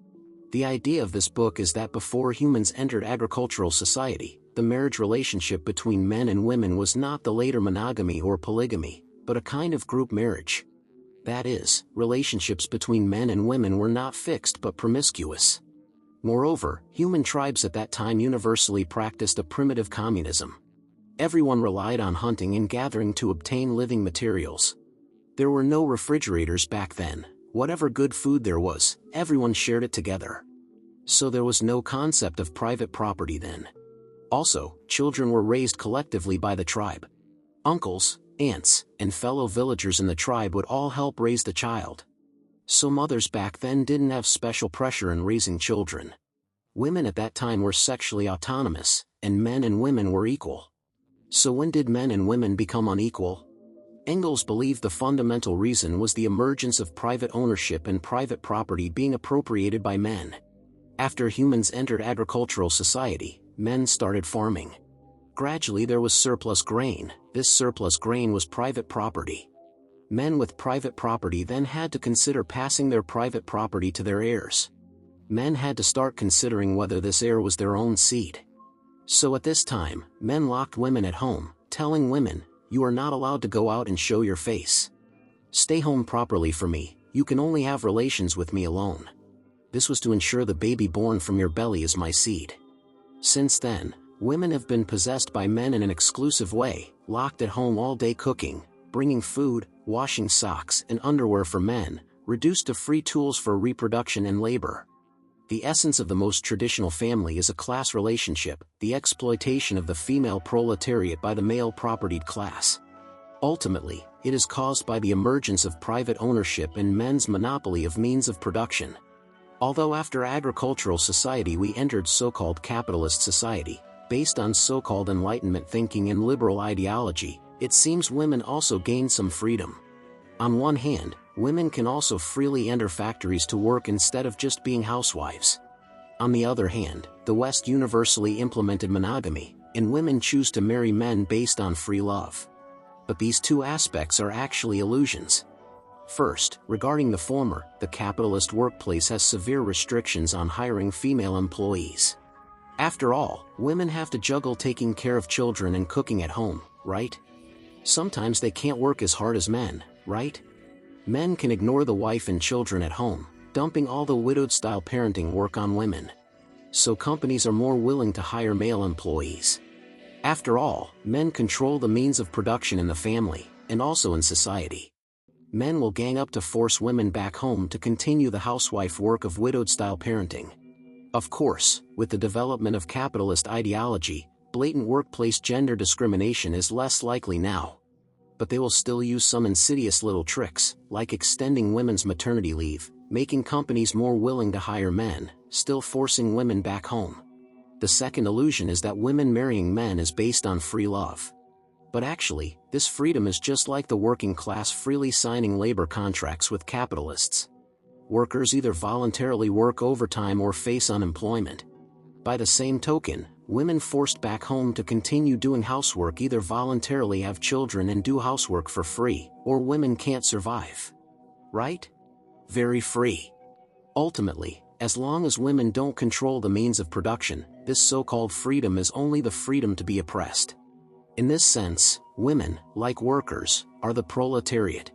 The idea of this book is that before humans entered agricultural society, the marriage relationship between men and women was not the later monogamy or polygamy, but a kind of group marriage. That is, relationships between men and women were not fixed but promiscuous. Moreover, human tribes at that time universally practiced a primitive communism. Everyone relied on hunting and gathering to obtain living materials. There were no refrigerators back then. Whatever good food there was, everyone shared it together. So there was no concept of private property then. Also, children were raised collectively by the tribe. Uncles, aunts, and fellow villagers in the tribe would all help raise the child. So mothers back then didn't have special pressure in raising children. Women at that time were sexually autonomous, and men and women were equal. So when did men and women become unequal? Engels believed the fundamental reason was the emergence of private ownership and private property being appropriated by men. After humans entered agricultural society, men started farming. Gradually there was surplus grain. This surplus grain was private property. Men with private property then had to consider passing their private property to their heirs. Men had to start considering whether this heir was their own seed. So at this time, men locked women at home, telling women, "You are not allowed to go out and show your face. Stay home properly for me, you can only have relations with me alone." This was to ensure the baby born from your belly is my seed. Since then, women have been possessed by men in an exclusive way, locked at home all day cooking, bringing food, washing socks and underwear for men, reduced to free tools for reproduction and labor. The essence of the most traditional family is a class relationship, the exploitation of the female proletariat by the male propertied class. Ultimately, it is caused by the emergence of private ownership and men's monopoly of means of production. Although after agricultural society we entered so-called capitalist society, based on so-called Enlightenment thinking and liberal ideology, it seems women also gained some freedom. On one hand, women can also freely enter factories to work instead of just being housewives. On the other hand, the West universally implemented monogamy, and women choose to marry men based on free love. But these two aspects are actually illusions. First, regarding the former, the capitalist workplace has severe restrictions on hiring female employees. After all, women have to juggle taking care of children and cooking at home, right? Sometimes they can't work as hard as men, right? Men can ignore the wife and children at home, dumping all the widowed-style parenting work on women. So companies are more willing to hire male employees. After all, men control the means of production in the family, and also in society. Men will gang up to force women back home to continue the housewife work of widowed-style parenting. Of course, with the development of capitalist ideology, blatant workplace gender discrimination is less likely now. But they will still use some insidious little tricks, like extending women's maternity leave, making companies more willing to hire men, still forcing women back home. The second illusion is that women marrying men is based on free love. But actually, this freedom is just like the working class freely signing labor contracts with capitalists. Workers either voluntarily work overtime or face unemployment. By the same token, women forced back home to continue doing housework either voluntarily have children and do housework for free, or women can't survive. Right? Very free. Ultimately, As long as women don't control the means of production, this so-called freedom is only the freedom to be oppressed. In this sense, women, like workers, are the proletariat.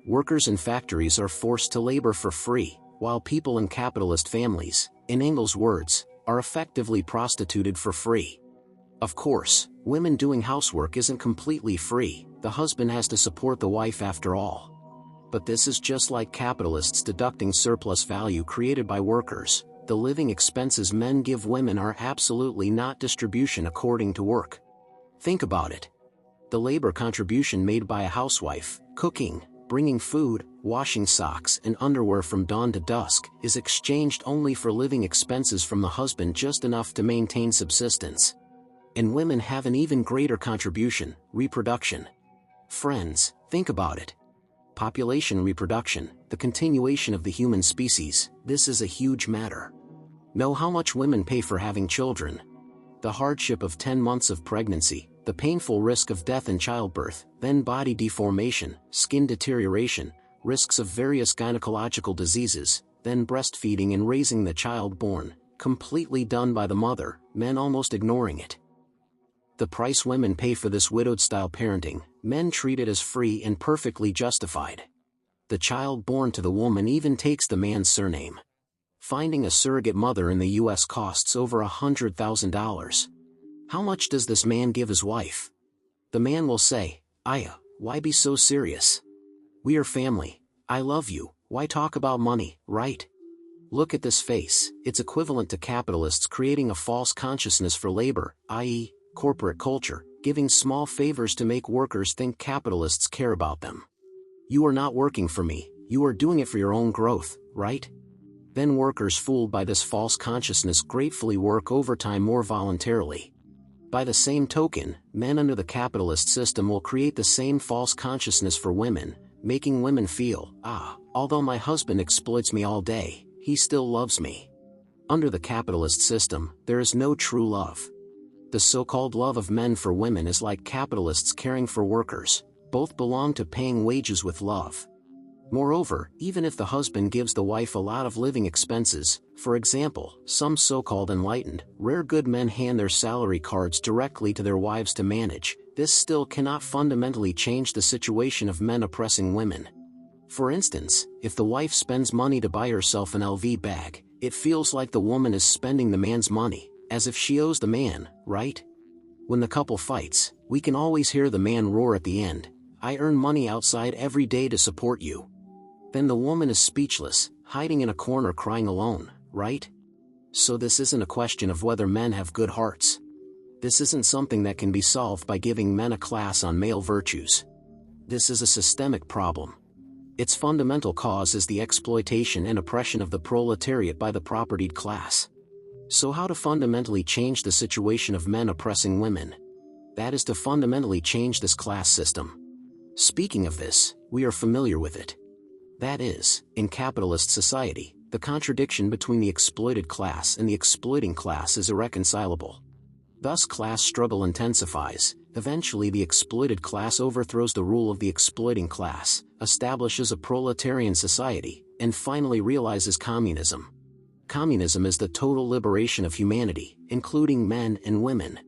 Workers in factories are forced to labor for free, while people in capitalist families, in Engels' words, are effectively prostituted for free. Of course, women doing housework isn't completely free, the husband has to support the wife after all. But this is just like capitalists deducting surplus value created by workers. The living expenses men give women are absolutely not distribution according to work. Think about it. The labor contribution made by a housewife, cooking, bringing food, washing socks and underwear from dawn to dusk, is exchanged only for living expenses from the husband, just enough to maintain subsistence. And women have an even greater contribution: reproduction. Friends, think about it. Population reproduction, the continuation of the human species, this is a huge matter. Know how much women pay for having children. The hardship of 10 months of pregnancy, the painful risk of death in childbirth, then body deformation, skin deterioration, risks of various gynecological diseases, then breastfeeding and raising the child born, completely done by the mother, men almost ignoring it. The price women pay for this widowed-style parenting, men treat it as free and perfectly justified. The child born to the woman even takes the man's surname. Finding a surrogate mother in the US costs over $100,000. How much does this man give his wife? The man will say, "Aya, why be so serious? We are family. I love you, why talk about money, right?" Look at this face. It's equivalent to capitalists creating a false consciousness for labor, i.e., corporate culture, giving small favors to make workers think capitalists care about them. You are not working for me, you are doing it for your own growth, right? Then workers fooled by this false consciousness gratefully work overtime more voluntarily. By the same token, men under the capitalist system will create the same false consciousness for women, making women feel, although my husband exploits me all day, he still loves me. Under the capitalist system, there is no true love. The so-called love of men for women is like capitalists caring for workers, both belong to paying wages with love. Moreover, even if the husband gives the wife a lot of living expenses, for example, some so-called enlightened, rare good men hand their salary cards directly to their wives to manage, this still cannot fundamentally change the situation of men oppressing women. For instance, if the wife spends money to buy herself an LV bag, it feels like the woman is spending the man's money, as if she owes the man, right? When the couple fights, we can always hear the man roar at the end, "I earn money outside every day to support you." Then the woman is speechless, hiding in a corner crying alone, right? So this isn't a question of whether men have good hearts. This isn't something that can be solved by giving men a class on male virtues. This is a systemic problem. Its fundamental cause is the exploitation and oppression of the proletariat by the propertied class. So how to fundamentally change the situation of men oppressing women? That is to fundamentally change this class system. Speaking of this, we are familiar with it. That is, in capitalist society, the contradiction between the exploited class and the exploiting class is irreconcilable. Thus class struggle intensifies, eventually the exploited class overthrows the rule of the exploiting class, establishes a proletarian society, and finally realizes communism. Communism is the total liberation of humanity, including men and women.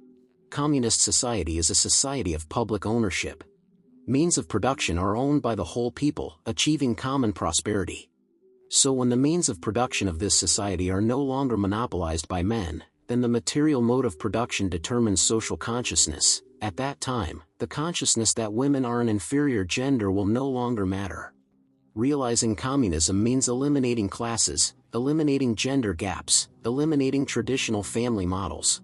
Communist society is a society of public ownership. Means of production are owned by the whole people, achieving common prosperity. So when the means of production of this society are no longer monopolized by men, then the material mode of production determines social consciousness. At that time, the consciousness that women are an inferior gender will no longer matter. Realizing communism means eliminating classes, eliminating gender gaps, eliminating traditional family models.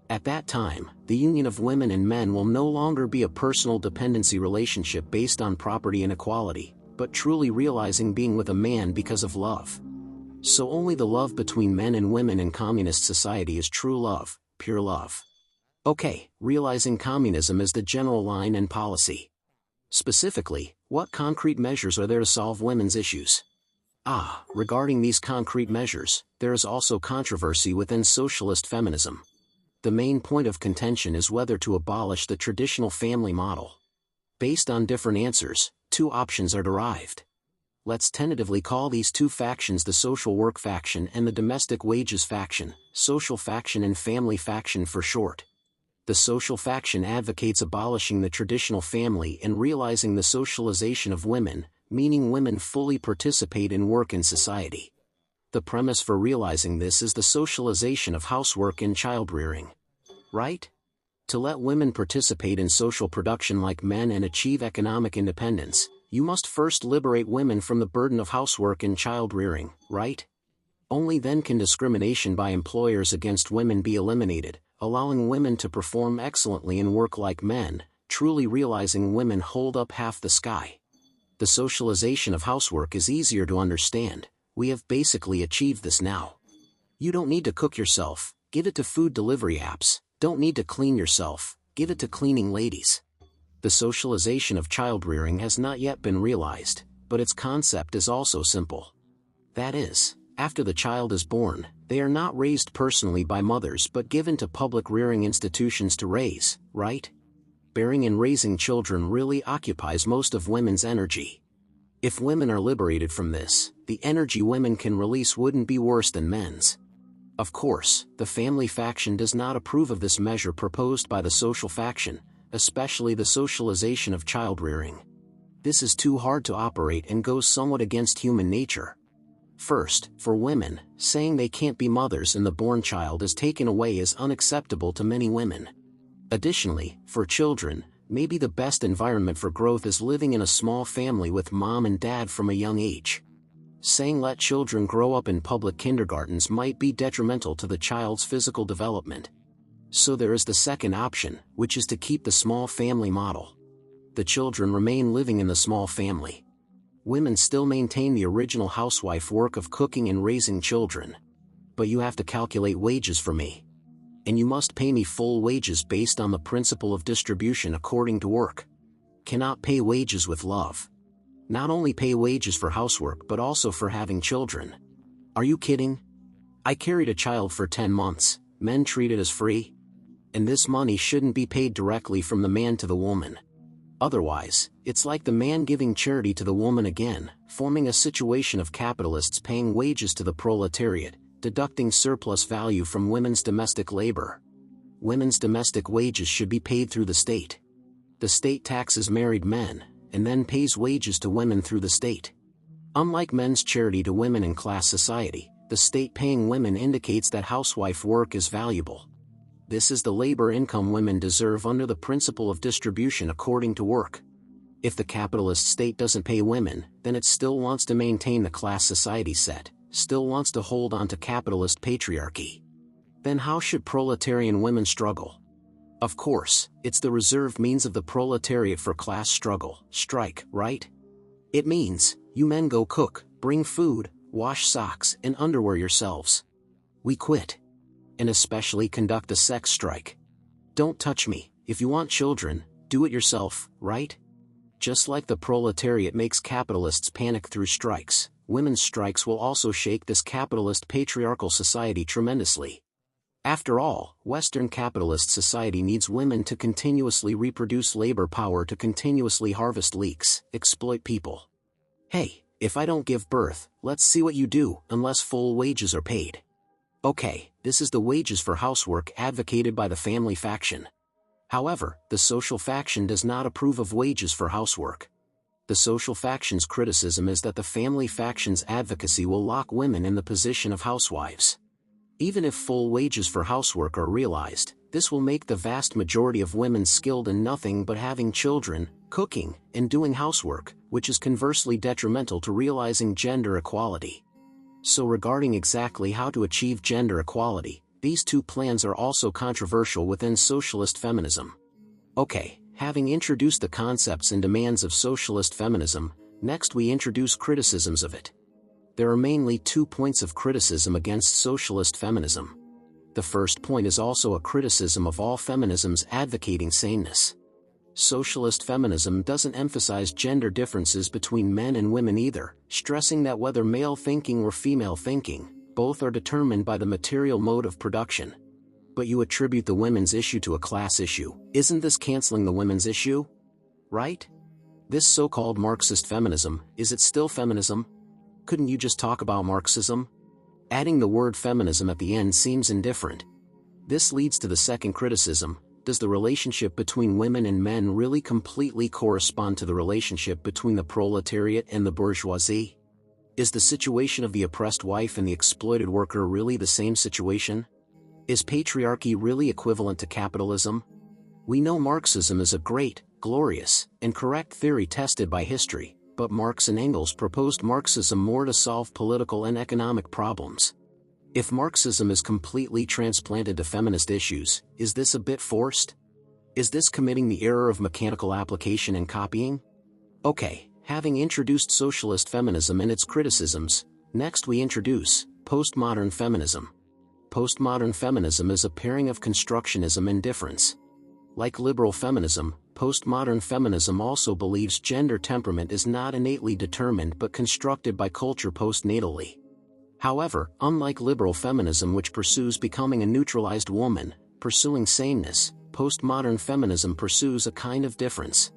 At that time, the union of women and men will no longer be a personal dependency relationship based on property inequality, but truly realizing being with a man because of love. So only the love between men and women in communist society is true love, pure love. Okay, realizing communism is the general line and policy. Specifically, what concrete measures are there to solve women's issues? Regarding these concrete measures, there is also controversy within socialist feminism. The main point of contention is whether to abolish the traditional family model. Based on different answers, two options are derived. let's tentatively call these two factions the social work faction and the domestic wages faction, social faction and family faction for short. The social faction advocates abolishing the traditional family and realizing the socialization of women, meaning women fully participate in work in society. The premise for realizing this is the socialization of housework and childrearing. Right? To let women participate in social production like men and achieve economic independence, you must first liberate women from the burden of housework and child-rearing, right? Only then can discrimination by employers against women be eliminated, allowing women to perform excellently in work like men, truly realizing women hold up half the sky. The socialization of housework is easier to understand. We have basically achieved this now. You don't need to cook yourself, give it to food delivery apps. Don't need to clean yourself, give it to cleaning ladies. The socialization of child-rearing has not yet been realized, but its concept is also simple. That is, after the child is born, they are not raised personally by mothers but given to public rearing institutions to raise, right? Bearing and raising children really occupies most of women's energy. If women are liberated from this, the energy women can release wouldn't be worse than men's. Of course, the family faction does not approve of this measure proposed by the social faction, especially the socialization of child-rearing. This is too hard to operate and goes somewhat against human nature. First, for women, saying they can't be mothers and the born child is taken away is unacceptable to many women. Additionally, for children, maybe the best environment for growth is living in a small family with mom and dad from a young age. Saying let children grow up in public kindergartens might be detrimental to the child's physical development. So there is the second option, which is to keep the small family model. The children remain living in the small family. Women still maintain the original housewife work of cooking and raising children. But you have to calculate wages for me. And you must pay me full wages based on the principle of distribution according to work. Cannot pay wages with love. Not only pay wages for housework but also for having children. Are you kidding? I carried a child for 10 months, men treat it as free? And this money shouldn't be paid directly from the man to the woman. Otherwise, it's like the man giving charity to the woman again, forming a situation of capitalists paying wages to the proletariat, deducting surplus value from women's domestic labor. Women's domestic wages should be paid through the state. The state taxes married men, and then pays wages to women through the state. Unlike men's charity to women in class society, the state paying women indicates that housewife work is valuable. This is the labor income women deserve under the principle of distribution according to work. If the capitalist state doesn't pay women, then it still wants to maintain the class society set, still wants to hold on to capitalist patriarchy. Then how should proletarian women struggle? Of course, it's the reserved means of the proletariat for class struggle, strike, right? It means, you men go cook, bring food, wash socks and underwear yourselves. We quit. And especially conduct a sex strike. Don't touch me, if you want children, do it yourself, right? Just like the proletariat makes capitalists panic through strikes, women's strikes will also shake this capitalist patriarchal society tremendously. After all, Western capitalist society needs women to continuously reproduce labor power to continuously harvest leaks, exploit people. Hey, if I don't give birth, let's see what you do, unless full wages are paid. Okay, this is the wages for housework advocated by the family faction. However, the social faction does not approve of wages for housework. The social faction's criticism is that the family faction's advocacy will lock women in the position of housewives. Even if full wages for housework are realized, this will make the vast majority of women skilled in nothing but having children, cooking, and doing housework, which is conversely detrimental to realizing gender equality. So regarding exactly how to achieve gender equality, these two plans are also controversial within socialist feminism. Okay, having introduced the concepts and demands of socialist feminism, next we introduce criticisms of it. There are mainly 2 points of criticism against socialist feminism. The first point is also a criticism of all feminisms advocating sameness. Socialist feminism doesn't emphasize gender differences between men and women either, stressing that whether male thinking or female thinking, both are determined by the material mode of production. But you attribute the women's issue to a class issue. Isn't this canceling the women's issue? Right? This so-called Marxist feminism, is it still feminism? Couldn't you just talk about Marxism? Adding the word feminism at the end seems indifferent. This leads to the second criticism: does the relationship between women and men really completely correspond to the relationship between the proletariat and the bourgeoisie? Is the situation of the oppressed wife and the exploited worker really the same situation? Is patriarchy really equivalent to capitalism? We know Marxism is a great, glorious, and correct theory tested by history, but Marx and Engels proposed Marxism more to solve political and economic problems. If Marxism is completely transplanted to feminist issues, is this a bit forced? Is this committing the error of mechanical application and copying? Okay, having introduced socialist feminism and its criticisms, next we introduce postmodern feminism. Postmodern feminism is a pairing of constructionism and difference. Like liberal feminism, postmodern feminism also believes gender temperament is not innately determined but constructed by culture postnatally. However, unlike liberal feminism, which pursues becoming a neutralized woman, pursuing sameness, postmodern feminism pursues a kind of difference.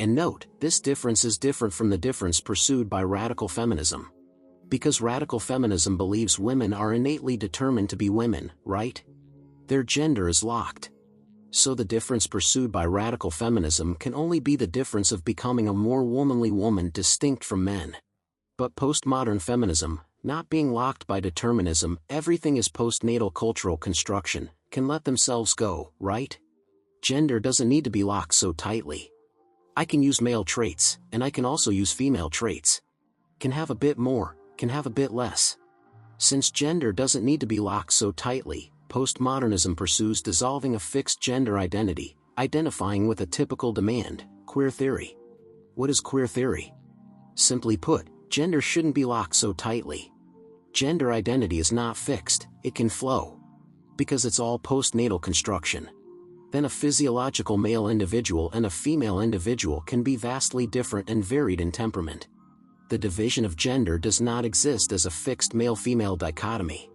And note, this difference is different from the difference pursued by radical feminism. Because radical feminism believes women are innately determined to be women, right? Their gender is locked. So the difference pursued by radical feminism can only be the difference of becoming a more womanly woman distinct from men. But postmodern feminism, not being locked by determinism, everything is postnatal cultural construction, can let themselves go, right? Gender doesn't need to be locked so tightly. I can use male traits, and I can also use female traits. Can have a bit more, can have a bit less. Since gender doesn't need to be locked so tightly, postmodernism pursues dissolving a fixed gender identity, identifying with a typical demand, queer theory. What is queer theory? Simply put, gender shouldn't be locked so tightly. Gender identity is not fixed, it can flow. Because it's all postnatal construction. Then a physiological male individual and a female individual can be vastly different and varied in temperament. The division of gender does not exist as a fixed male-female dichotomy.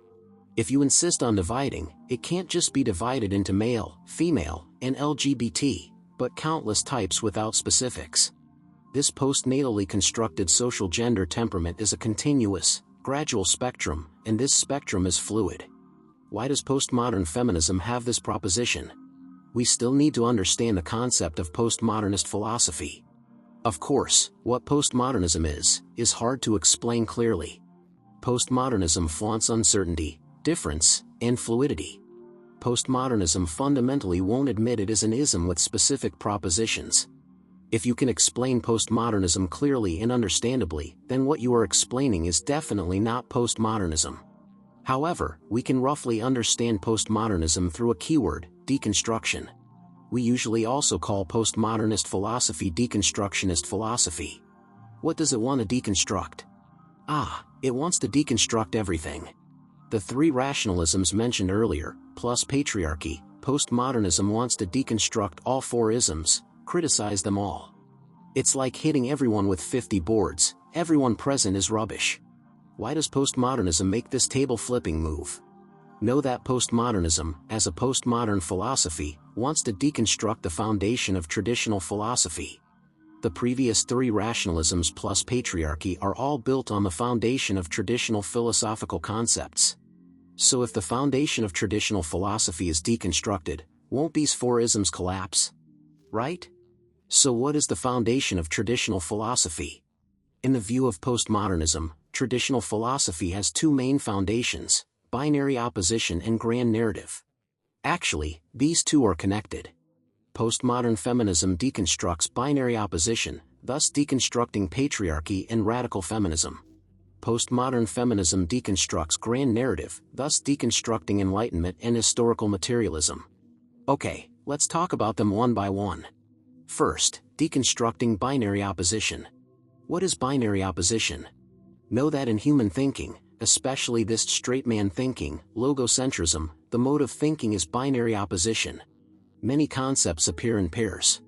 If you insist on dividing, it can't just be divided into male, female, and LGBT, but countless types without specifics. This postnatally constructed social gender temperament is a continuous, gradual spectrum, and this spectrum is fluid. Why does postmodern feminism have this proposition? We still need to understand the concept of postmodernist philosophy. Of course, what postmodernism is hard to explain clearly. Postmodernism flaunts uncertainty, difference, and fluidity. Postmodernism fundamentally won't admit it is an ism with specific propositions. If you can explain postmodernism clearly and understandably, then what you are explaining is definitely not postmodernism. However, we can roughly understand postmodernism through a keyword, deconstruction. We usually also call postmodernist philosophy deconstructionist philosophy. What does it want to deconstruct? It wants to deconstruct everything. The three rationalisms mentioned earlier, plus patriarchy, postmodernism wants to deconstruct all four isms, criticize them all. It's like hitting everyone with 50 boards, everyone present is rubbish. Why does postmodernism make this table-flipping move? Know that postmodernism, as a postmodern philosophy, wants to deconstruct the foundation of traditional philosophy. The previous three rationalisms plus patriarchy are all built on the foundation of traditional philosophical concepts. So if the foundation of traditional philosophy is deconstructed, won't these four isms collapse? Right? So what is the foundation of traditional philosophy? In the view of postmodernism, traditional philosophy has two main foundations, binary opposition and grand narrative. Actually, these two are connected. Postmodern feminism deconstructs binary opposition, thus deconstructing patriarchy and radical feminism. Postmodern feminism deconstructs grand narrative, thus deconstructing Enlightenment and historical materialism. Okay, let's talk about them one by one. First, deconstructing binary opposition. What is binary opposition? Know that in human thinking, especially this straight man thinking, logocentrism, the mode of thinking is binary opposition. Many concepts appear in pairs.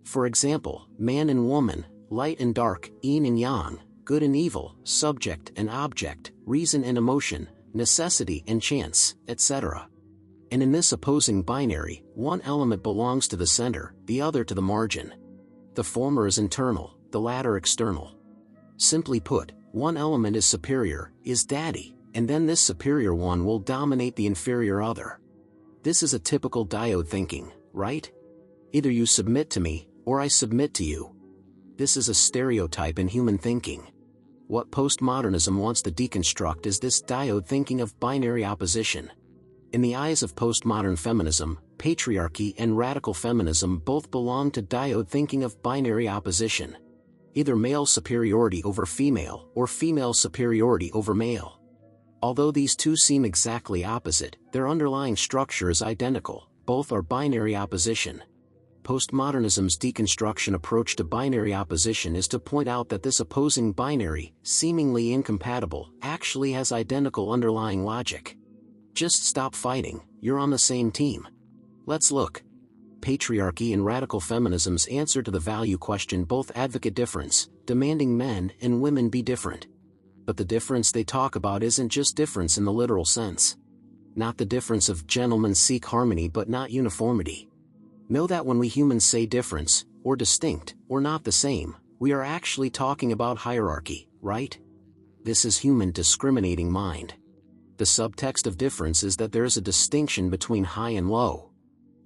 For example, man and woman, light and dark, yin and yang, good and evil, subject and object, reason and emotion, necessity and chance, etc. And in this opposing binary, one element belongs to the center, the other to the margin. The former is internal, the latter external. Simply put, one element is superior, is daddy, and then this superior one will dominate the inferior other. This is a typical diode thinking, right? Either you submit to me, or I submit to you. This is a stereotype in human thinking. What postmodernism wants to deconstruct is this diode thinking of binary opposition. In the eyes of postmodern feminism, patriarchy and radical feminism both belong to diode thinking of binary opposition. Either male superiority over female or female superiority over male. Although these two seem exactly opposite, their underlying structure is identical, both are binary opposition. Postmodernism's deconstruction approach to binary opposition is to point out that this opposing binary, seemingly incompatible, actually has identical underlying logic. Just stop fighting, you're on the same team. Let's look. Patriarchy and radical feminism's answer to the value question both advocate difference, demanding men and women be different. But the difference they talk about isn't just difference in the literal sense. Not the difference of gentlemen seek harmony but not uniformity. Know that when we humans say difference, or distinct, or not the same, we are actually talking about hierarchy, right? This is human discriminating mind. The subtext of difference is that there is a distinction between high and low.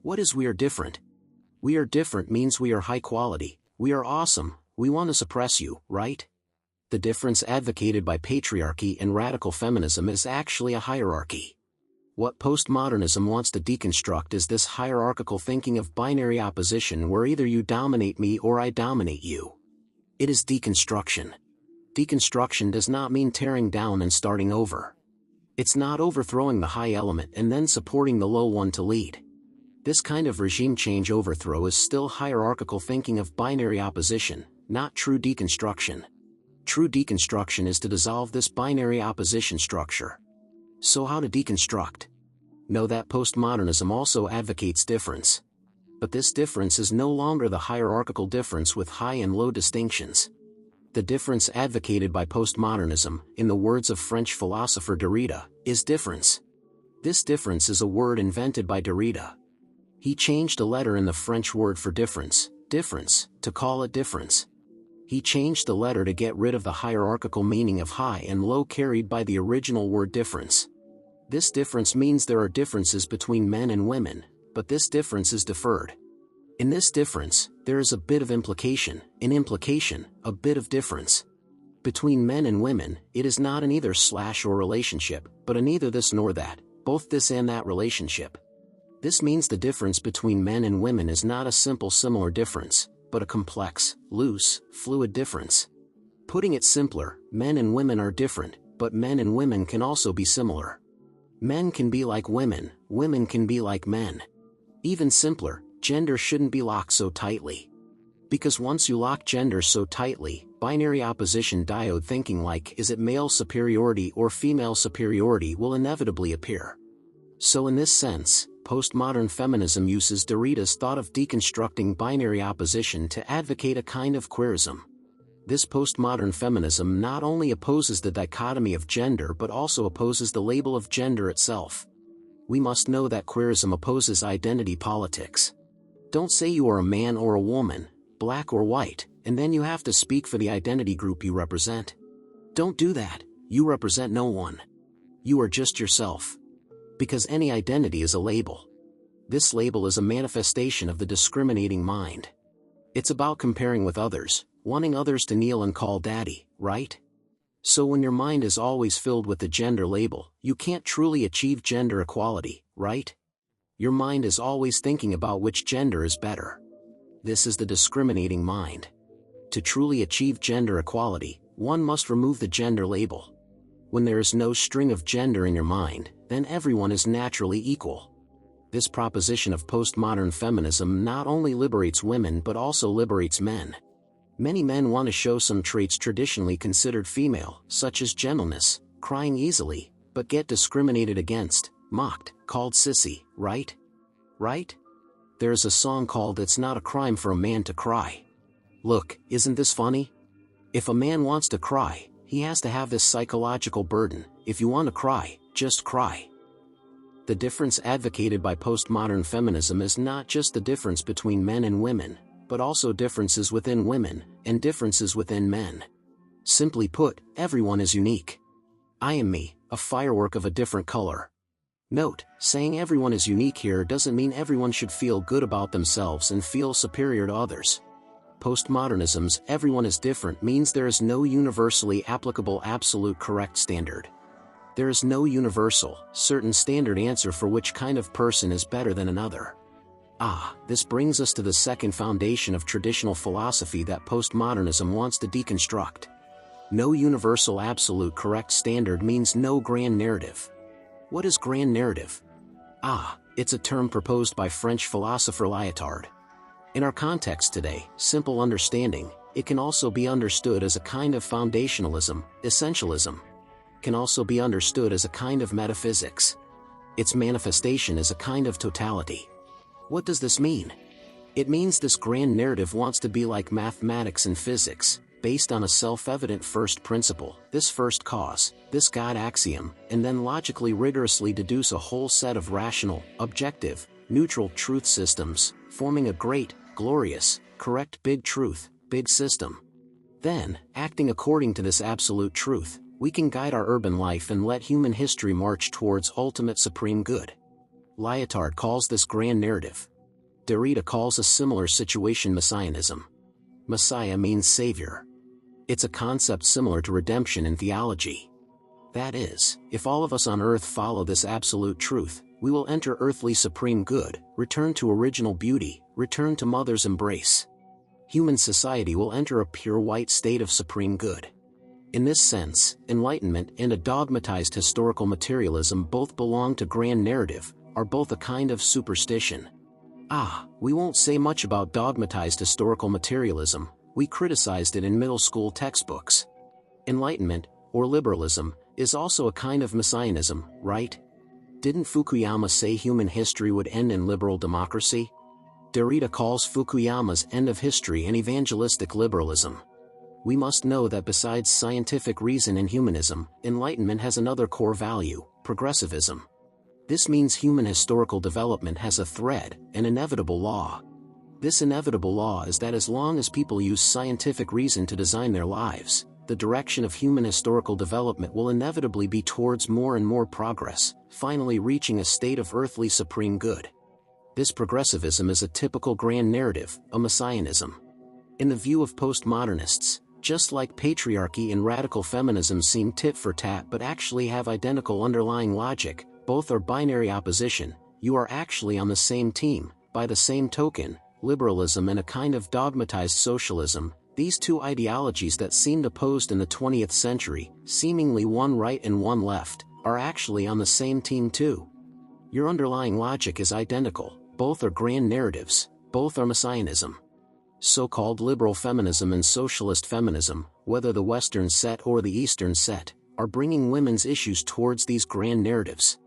What is we are different? We are different means we are high quality, we are awesome, we want to suppress you, right? The difference advocated by patriarchy and radical feminism is actually a hierarchy. What postmodernism wants to deconstruct is this hierarchical thinking of binary opposition where either you dominate me or I dominate you. It is deconstruction. Deconstruction does not mean tearing down and starting over. It's not overthrowing the high element and then supporting the low one to lead. This kind of regime change overthrow is still hierarchical thinking of binary opposition, not true deconstruction. True deconstruction is to dissolve this binary opposition structure. So how to deconstruct? Know that postmodernism also advocates difference. But this difference is no longer the hierarchical difference with high and low distinctions. The difference advocated by postmodernism, in the words of French philosopher Derrida, is difference. This difference is a word invented by Derrida. He changed a letter in the French word for difference, to call it difference. He changed the letter to get rid of the hierarchical meaning of high and low carried by the original word difference. This difference means there are differences between men and women, but this difference is deferred. In this difference, there is a bit of implication, a bit of difference. Between men and women, it is not an either/or relationship, but a neither this nor that, both this and that relationship. This means the difference between men and women is not a simple similar difference, but a complex, loose, fluid difference. Putting it simpler, men and women are different, but men and women can also be similar. Men can be like women, women can be like men. Even simpler, gender shouldn't be locked so tightly. Because once you lock gender so tightly, binary opposition diode thinking like is it male superiority or female superiority will inevitably appear. So in this sense, postmodern feminism uses Derrida's thought of deconstructing binary opposition to advocate a kind of queerism. This postmodern feminism not only opposes the dichotomy of gender but also opposes the label of gender itself. We must know that queerism opposes identity politics. Don't say you are a man or a woman, black or white, and then you have to speak for the identity group you represent. Don't do that, you represent no one. You are just yourself. Because any identity is a label. This label is a manifestation of the discriminating mind. It's about comparing with others, wanting others to kneel and call daddy, right? So when your mind is always filled with the gender label, you can't truly achieve gender equality, right? Your mind is always thinking about which gender is better. This is the discriminating mind. To truly achieve gender equality, one must remove the gender label. When there is no string of gender in your mind, then everyone is naturally equal. This proposition of postmodern feminism not only liberates women but also liberates men. Many men want to show some traits traditionally considered female, such as gentleness, crying easily, but get discriminated against, mocked, called sissy, right? Right? There's a song called "It's Not a Crime for a Man to Cry." Look, isn't this funny? If a man wants to cry, he has to have this psychological burden. If you want to cry, just cry. The difference advocated by postmodern feminism is not just the difference between men and women, but also differences within women, and differences within men. Simply put, everyone is unique. I am me, a firework of a different color. Note, saying everyone is unique here doesn't mean everyone should feel good about themselves and feel superior to others. Postmodernism's "everyone is different" means there is no universally applicable absolute correct standard. There is no universal, certain standard answer for which kind of person is better than another. This brings us to the second foundation of traditional philosophy that postmodernism wants to deconstruct. No universal absolute correct standard means no grand narrative. What is grand narrative? It's a term proposed by French philosopher Lyotard. In our context today, simple understanding, it can also be understood as a kind of foundationalism, essentialism. Can also be understood as a kind of metaphysics. Its manifestation is a kind of totality. What does this mean? It means this grand narrative wants to be like mathematics and physics, based on a self-evident first principle, this first cause, this God axiom, and then logically rigorously deduce a whole set of rational, objective, neutral truth systems, forming a great, glorious, correct big truth, big system. Then, acting according to this absolute truth, we can guide our urban life and let human history march towards ultimate supreme good. Lyotard calls this grand narrative. Derrida calls a similar situation messianism. Messiah means savior. It's a concept similar to redemption in theology. That is, if all of us on earth follow this absolute truth, we will enter earthly supreme good, return to original beauty, return to mother's embrace. Human society will enter a pure white state of supreme good. In this sense, enlightenment and a dogmatized historical materialism both belong to grand narrative, are both a kind of superstition. We won't say much about dogmatized historical materialism, we criticized it in middle school textbooks. Enlightenment, or liberalism, is also a kind of messianism, right? Didn't Fukuyama say human history would end in liberal democracy? Derrida calls Fukuyama's end of history an evangelistic liberalism. We must know that besides scientific reason and humanism, enlightenment has another core value, progressivism. This means human historical development has a thread, an inevitable law. This inevitable law is that as long as people use scientific reason to design their lives, the direction of human historical development will inevitably be towards more and more progress, finally reaching a state of earthly supreme good. This progressivism is a typical grand narrative, a messianism. In the view of postmodernists, just like patriarchy and radical feminism seem tit for tat but actually have identical underlying logic, both are binary opposition, you are actually on the same team. By the same token, liberalism and a kind of dogmatized socialism, these two ideologies that seemed opposed in the 20th century, seemingly one right and one left, are actually on the same team too. Your underlying logic is identical, both are grand narratives, both are messianism. So-called liberal feminism and socialist feminism, whether the Western set or the Eastern set, are bringing women's issues towards these grand narratives.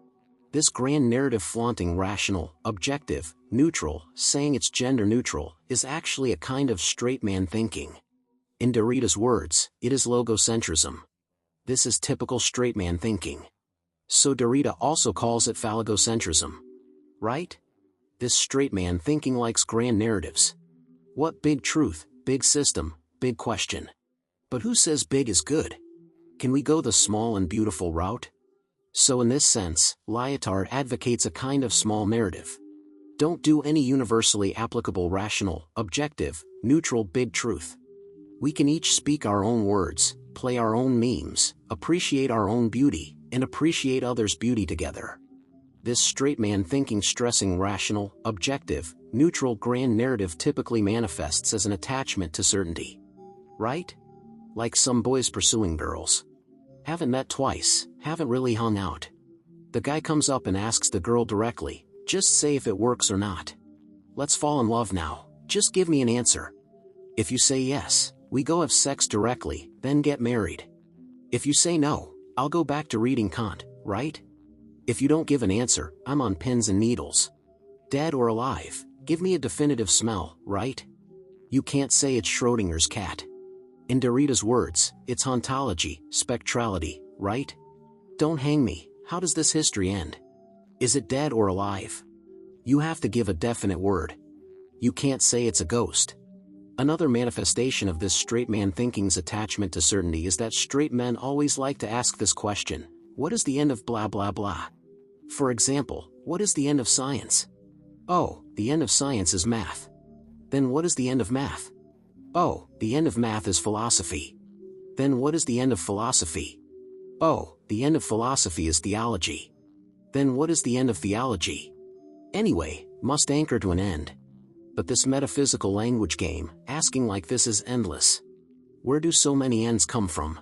This grand narrative flaunting rational, objective, neutral, saying it's gender neutral, is actually a kind of straight man thinking. In Derrida's words, it is logocentrism. This is typical straight man thinking. So Derrida also calls it phallogocentrism. Right? This straight man thinking likes grand narratives. What big truth, big system, big question. But who says big is good? Can we go the small and beautiful route? So in this sense, Lyotard advocates a kind of small narrative. Don't do any universally applicable rational, objective, neutral big truth. We can each speak our own words, play our own memes, appreciate our own beauty, and appreciate others' beauty together. This straight man thinking stressing rational, objective, neutral grand narrative typically manifests as an attachment to certainty. Right? Like some boys pursuing girls. Haven't met twice, haven't really hung out. The guy comes up and asks the girl directly, just say if it works or not. Let's fall in love now, just give me an answer. If you say yes, we go have sex directly, then get married. If you say no, I'll go back to reading Kant, right? If you don't give an answer, I'm on pins and needles. Dead or alive, give me a definitive smell, right? You can't say it's Schrodinger's cat. In Derrida's words, it's ontology, spectrality, right? Don't hang me, how does this history end? Is it dead or alive? You have to give a definite word. You can't say it's a ghost. Another manifestation of this straight man thinking's attachment to certainty is that straight men always like to ask this question: what is the end of blah blah blah? For example, what is the end of science? Oh, the end of science is math. Then what is the end of math? Oh, the end of math is philosophy. Then what is the end of philosophy? Oh, the end of philosophy is theology. Then what is the end of theology? Anyway, must anchor to an end. But this metaphysical language game, asking like this, is endless. Where do so many ends come from?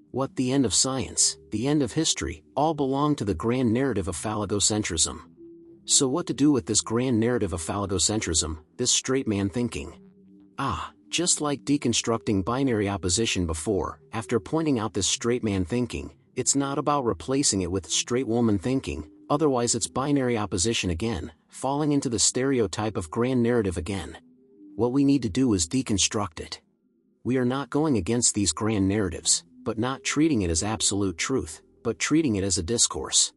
What the end of science, the end of history, all belong to the grand narrative of phallogocentrism. So what to do with this grand narrative of phallogocentrism, this straight man thinking? Just like deconstructing binary opposition before, after pointing out this straight man thinking, it's not about replacing it with straight woman thinking, otherwise it's binary opposition again, falling into the stereotype of grand narrative again. What we need to do is deconstruct it. We are not going against these grand narratives, but not treating it as absolute truth, but treating it as a discourse.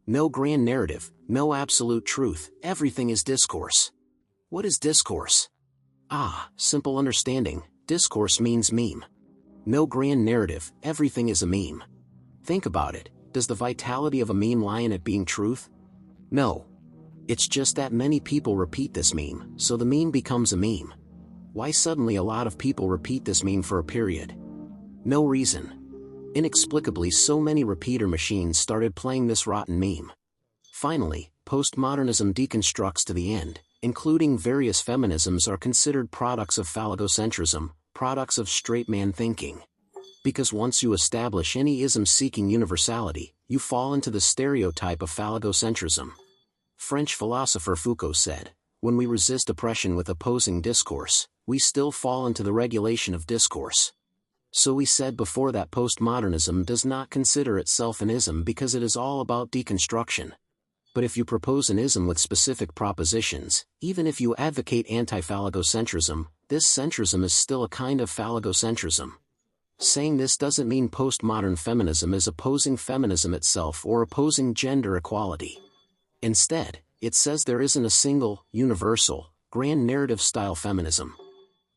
No grand narrative, no absolute truth, everything is discourse. What is discourse? Simple understanding, discourse means meme. No grand narrative, everything is a meme. Think about it, does the vitality of a meme lie in it being truth? No. It's just that many people repeat this meme, so the meme becomes a meme. Why suddenly a lot of people repeat this meme for a period? No reason. Inexplicably, so many repeater machines started playing this rotten meme. Finally, postmodernism deconstructs to the end, including various feminisms are considered products of phallogocentrism, products of straight man thinking. Because once you establish any ism-seeking universality, you fall into the stereotype of phallogocentrism. French philosopher Foucault said, "When we resist oppression with opposing discourse, we still fall into the regulation of discourse." So we said before that postmodernism does not consider itself an ism because it is all about deconstruction. But if you propose an ism with specific propositions, even if you advocate anti-phallogocentrism, this centrism is still a kind of phallogocentrism. Saying this doesn't mean postmodern feminism is opposing feminism itself or opposing gender equality. Instead, it says there isn't a single, universal, grand narrative-style feminism.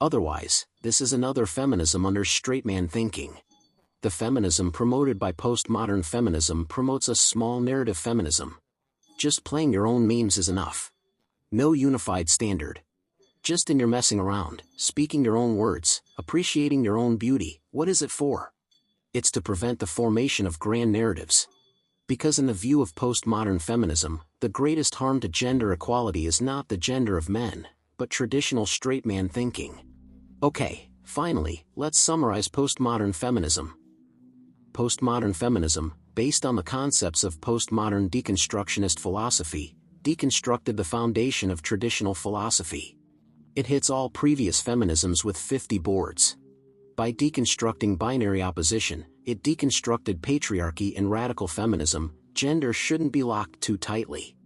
Otherwise, this is another feminism under straight man thinking. The feminism promoted by postmodern feminism promotes a small narrative feminism. Just playing your own memes is enough. No unified standard. Just in your messing around, speaking your own words, appreciating your own beauty, what is it for? It's to prevent the formation of grand narratives. Because in the view of postmodern feminism, the greatest harm to gender equality is not the gender of men, but traditional straight man thinking. Okay, finally, let's summarize postmodern feminism. Postmodern feminism, based on the concepts of postmodern deconstructionist philosophy, deconstructed the foundation of traditional philosophy. It hits all previous feminisms with 50 boards. By deconstructing binary opposition, it deconstructed patriarchy and radical feminism. Gender shouldn't be locked too tightly.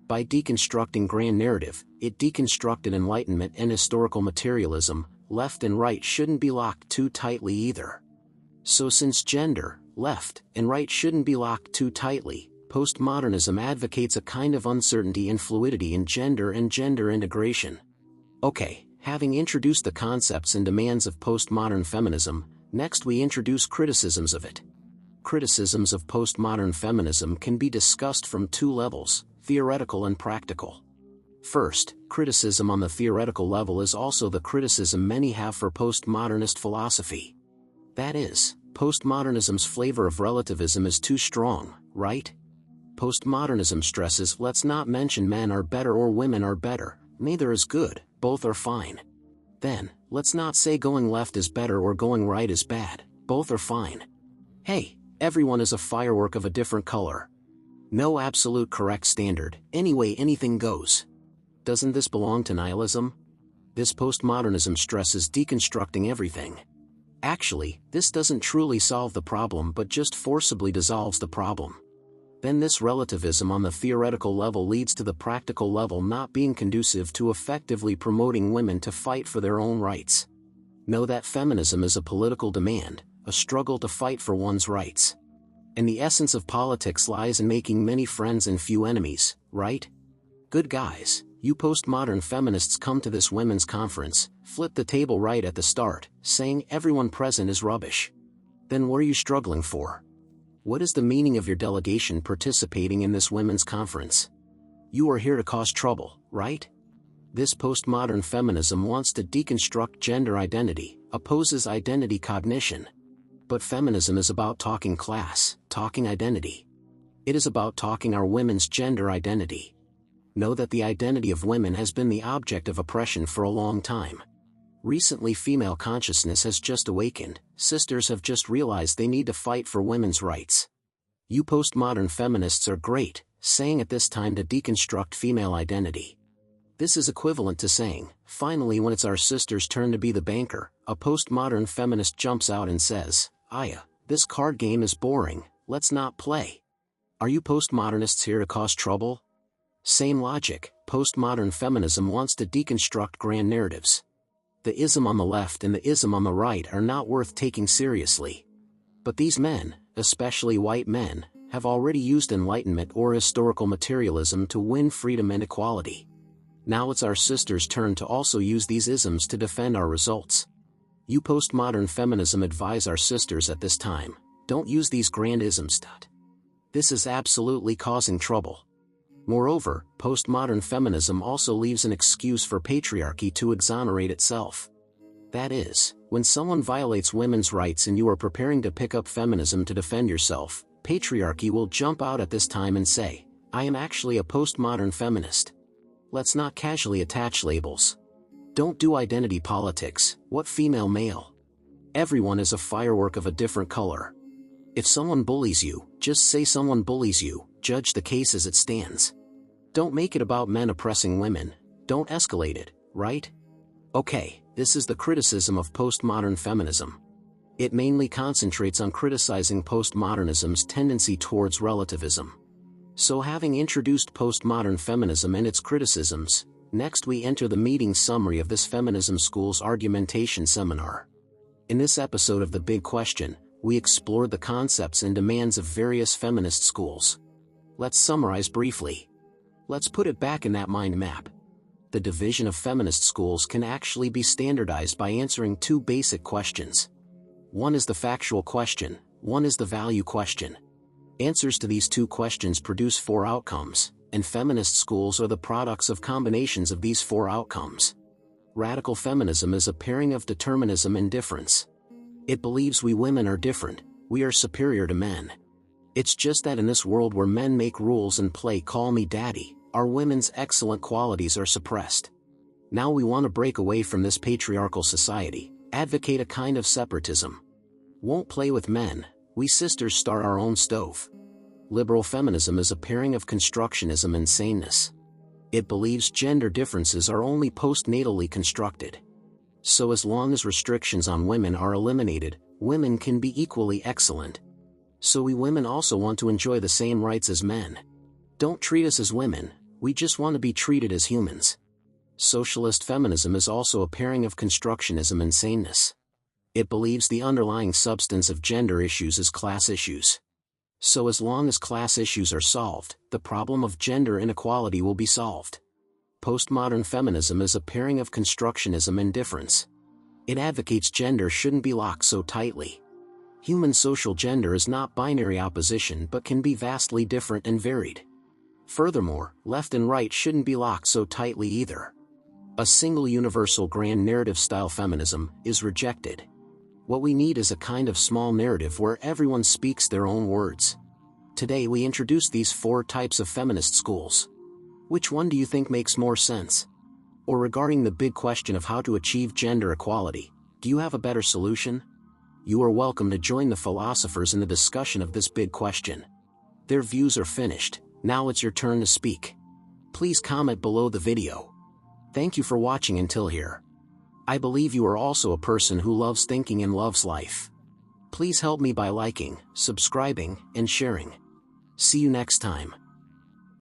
By deconstructing grand narrative, it deconstructed enlightenment and historical materialism. Left and right shouldn't be locked too tightly either. So since gender, left, and right shouldn't be locked too tightly, postmodernism advocates a kind of uncertainty and fluidity in gender and gender integration. Okay, having introduced the concepts and demands of postmodern feminism, next we introduce criticisms of it. Criticisms of postmodern feminism can be discussed from two levels, theoretical and practical. First, criticism on the theoretical level is also the criticism many have for postmodernist philosophy. That is, postmodernism's flavor of relativism is too strong, right? Postmodernism stresses let's not mention men are better or women are better, neither is good, both are fine. Then, let's not say going left is better or going right is bad, both are fine. Hey, everyone is a firework of a different color. No absolute correct standard, anyway anything goes. Doesn't this belong to nihilism? This postmodernism stresses deconstructing everything. Actually, this doesn't truly solve the problem but just forcibly dissolves the problem. Then this relativism on the theoretical level leads to the practical level not being conducive to effectively promoting women to fight for their own rights. Know that feminism is a political demand, a struggle to fight for one's rights. And the essence of politics lies in making many friends and few enemies, right? Good guys, You postmodern feminists come to this women's conference, flip the table right at the start, saying everyone present is rubbish. Then what are you struggling for? What is the meaning of your delegation participating in this women's conference? You are here to cause trouble, right? This postmodern feminism wants to deconstruct gender identity, opposes identity cognition. But feminism is about talking class, talking identity. It is about talking our women's gender identity. Know that the identity of women has been the object of oppression for a long time. Recently, female consciousness has just awakened, sisters have just realized they need to fight for women's rights. You postmodern feminists are great, saying at this time to deconstruct female identity. This is equivalent to saying, finally when it's our sister's turn to be the banker, a postmodern feminist jumps out and says, Aya, this card game is boring, let's not play. Are you postmodernists here to cause trouble? Same logic, postmodern feminism wants to deconstruct grand narratives. The ism on the left and the ism on the right are not worth taking seriously. But these men, especially white men, have already used enlightenment or historical materialism to win freedom and equality. Now it's our sisters' turn to also use these isms to defend our results. You postmodern feminism advise our sisters at this time, don't use these grand isms. This is absolutely causing trouble. Moreover, postmodern feminism also leaves an excuse for patriarchy to exonerate itself. That is, when someone violates women's rights and you are preparing to pick up feminism to defend yourself, patriarchy will jump out at this time and say, I am actually a postmodern feminist. Let's not casually attach labels. Don't do identity politics, what female male? Everyone is a firework of a different color. If someone bullies you, just say someone bullies you, judge the case as it stands. Don't make it about men oppressing women, don't escalate it, right? Okay, this is the criticism of postmodern feminism. It mainly concentrates on criticizing postmodernism's tendency towards relativism. So having introduced postmodern feminism and its criticisms, next we enter the meeting summary of this feminism school's argumentation seminar. In this episode of The Big Question, we explored the concepts and demands of various feminist schools. Let's summarize briefly. Let's put it back in that mind map. The division of feminist schools can actually be standardized by answering two basic questions. One is the factual question, one is the value question. Answers to these two questions produce four outcomes, and feminist schools are the products of combinations of these four outcomes. Radical feminism is a pairing of determinism and difference. It believes we women are different, we are superior to men. It's just that in this world where men make rules and play call me daddy, our women's excellent qualities are suppressed. Now we want to break away from this patriarchal society, advocate a kind of separatism. Won't play with men, we sisters start our own stove. Liberal feminism is a pairing of constructionism and saneness. It believes gender differences are only postnatally constructed. So as long as restrictions on women are eliminated, women can be equally excellent. So we women also want to enjoy the same rights as men. Don't treat us as women, we just want to be treated as humans. Socialist feminism is also a pairing of constructionism and saneness. It believes the underlying substance of gender issues is class issues. So as long as class issues are solved, the problem of gender inequality will be solved. Postmodern feminism is a pairing of constructionism and difference. It advocates gender shouldn't be locked so tightly. Human social gender is not binary opposition but can be vastly different and varied. Furthermore, left and right shouldn't be locked so tightly either. A single universal grand narrative style feminism is rejected. What we need is a kind of small narrative where everyone speaks their own words. Today we introduce these four types of feminist schools. Which one do you think makes more sense? Or regarding the big question of how to achieve gender equality, do you have a better solution? You are welcome to join the philosophers in the discussion of this big question. Their views are finished, now it's your turn to speak. Please comment below the video. Thank you for watching until here. I believe you are also a person who loves thinking and loves life. Please help me by liking, subscribing, and sharing. See you next time.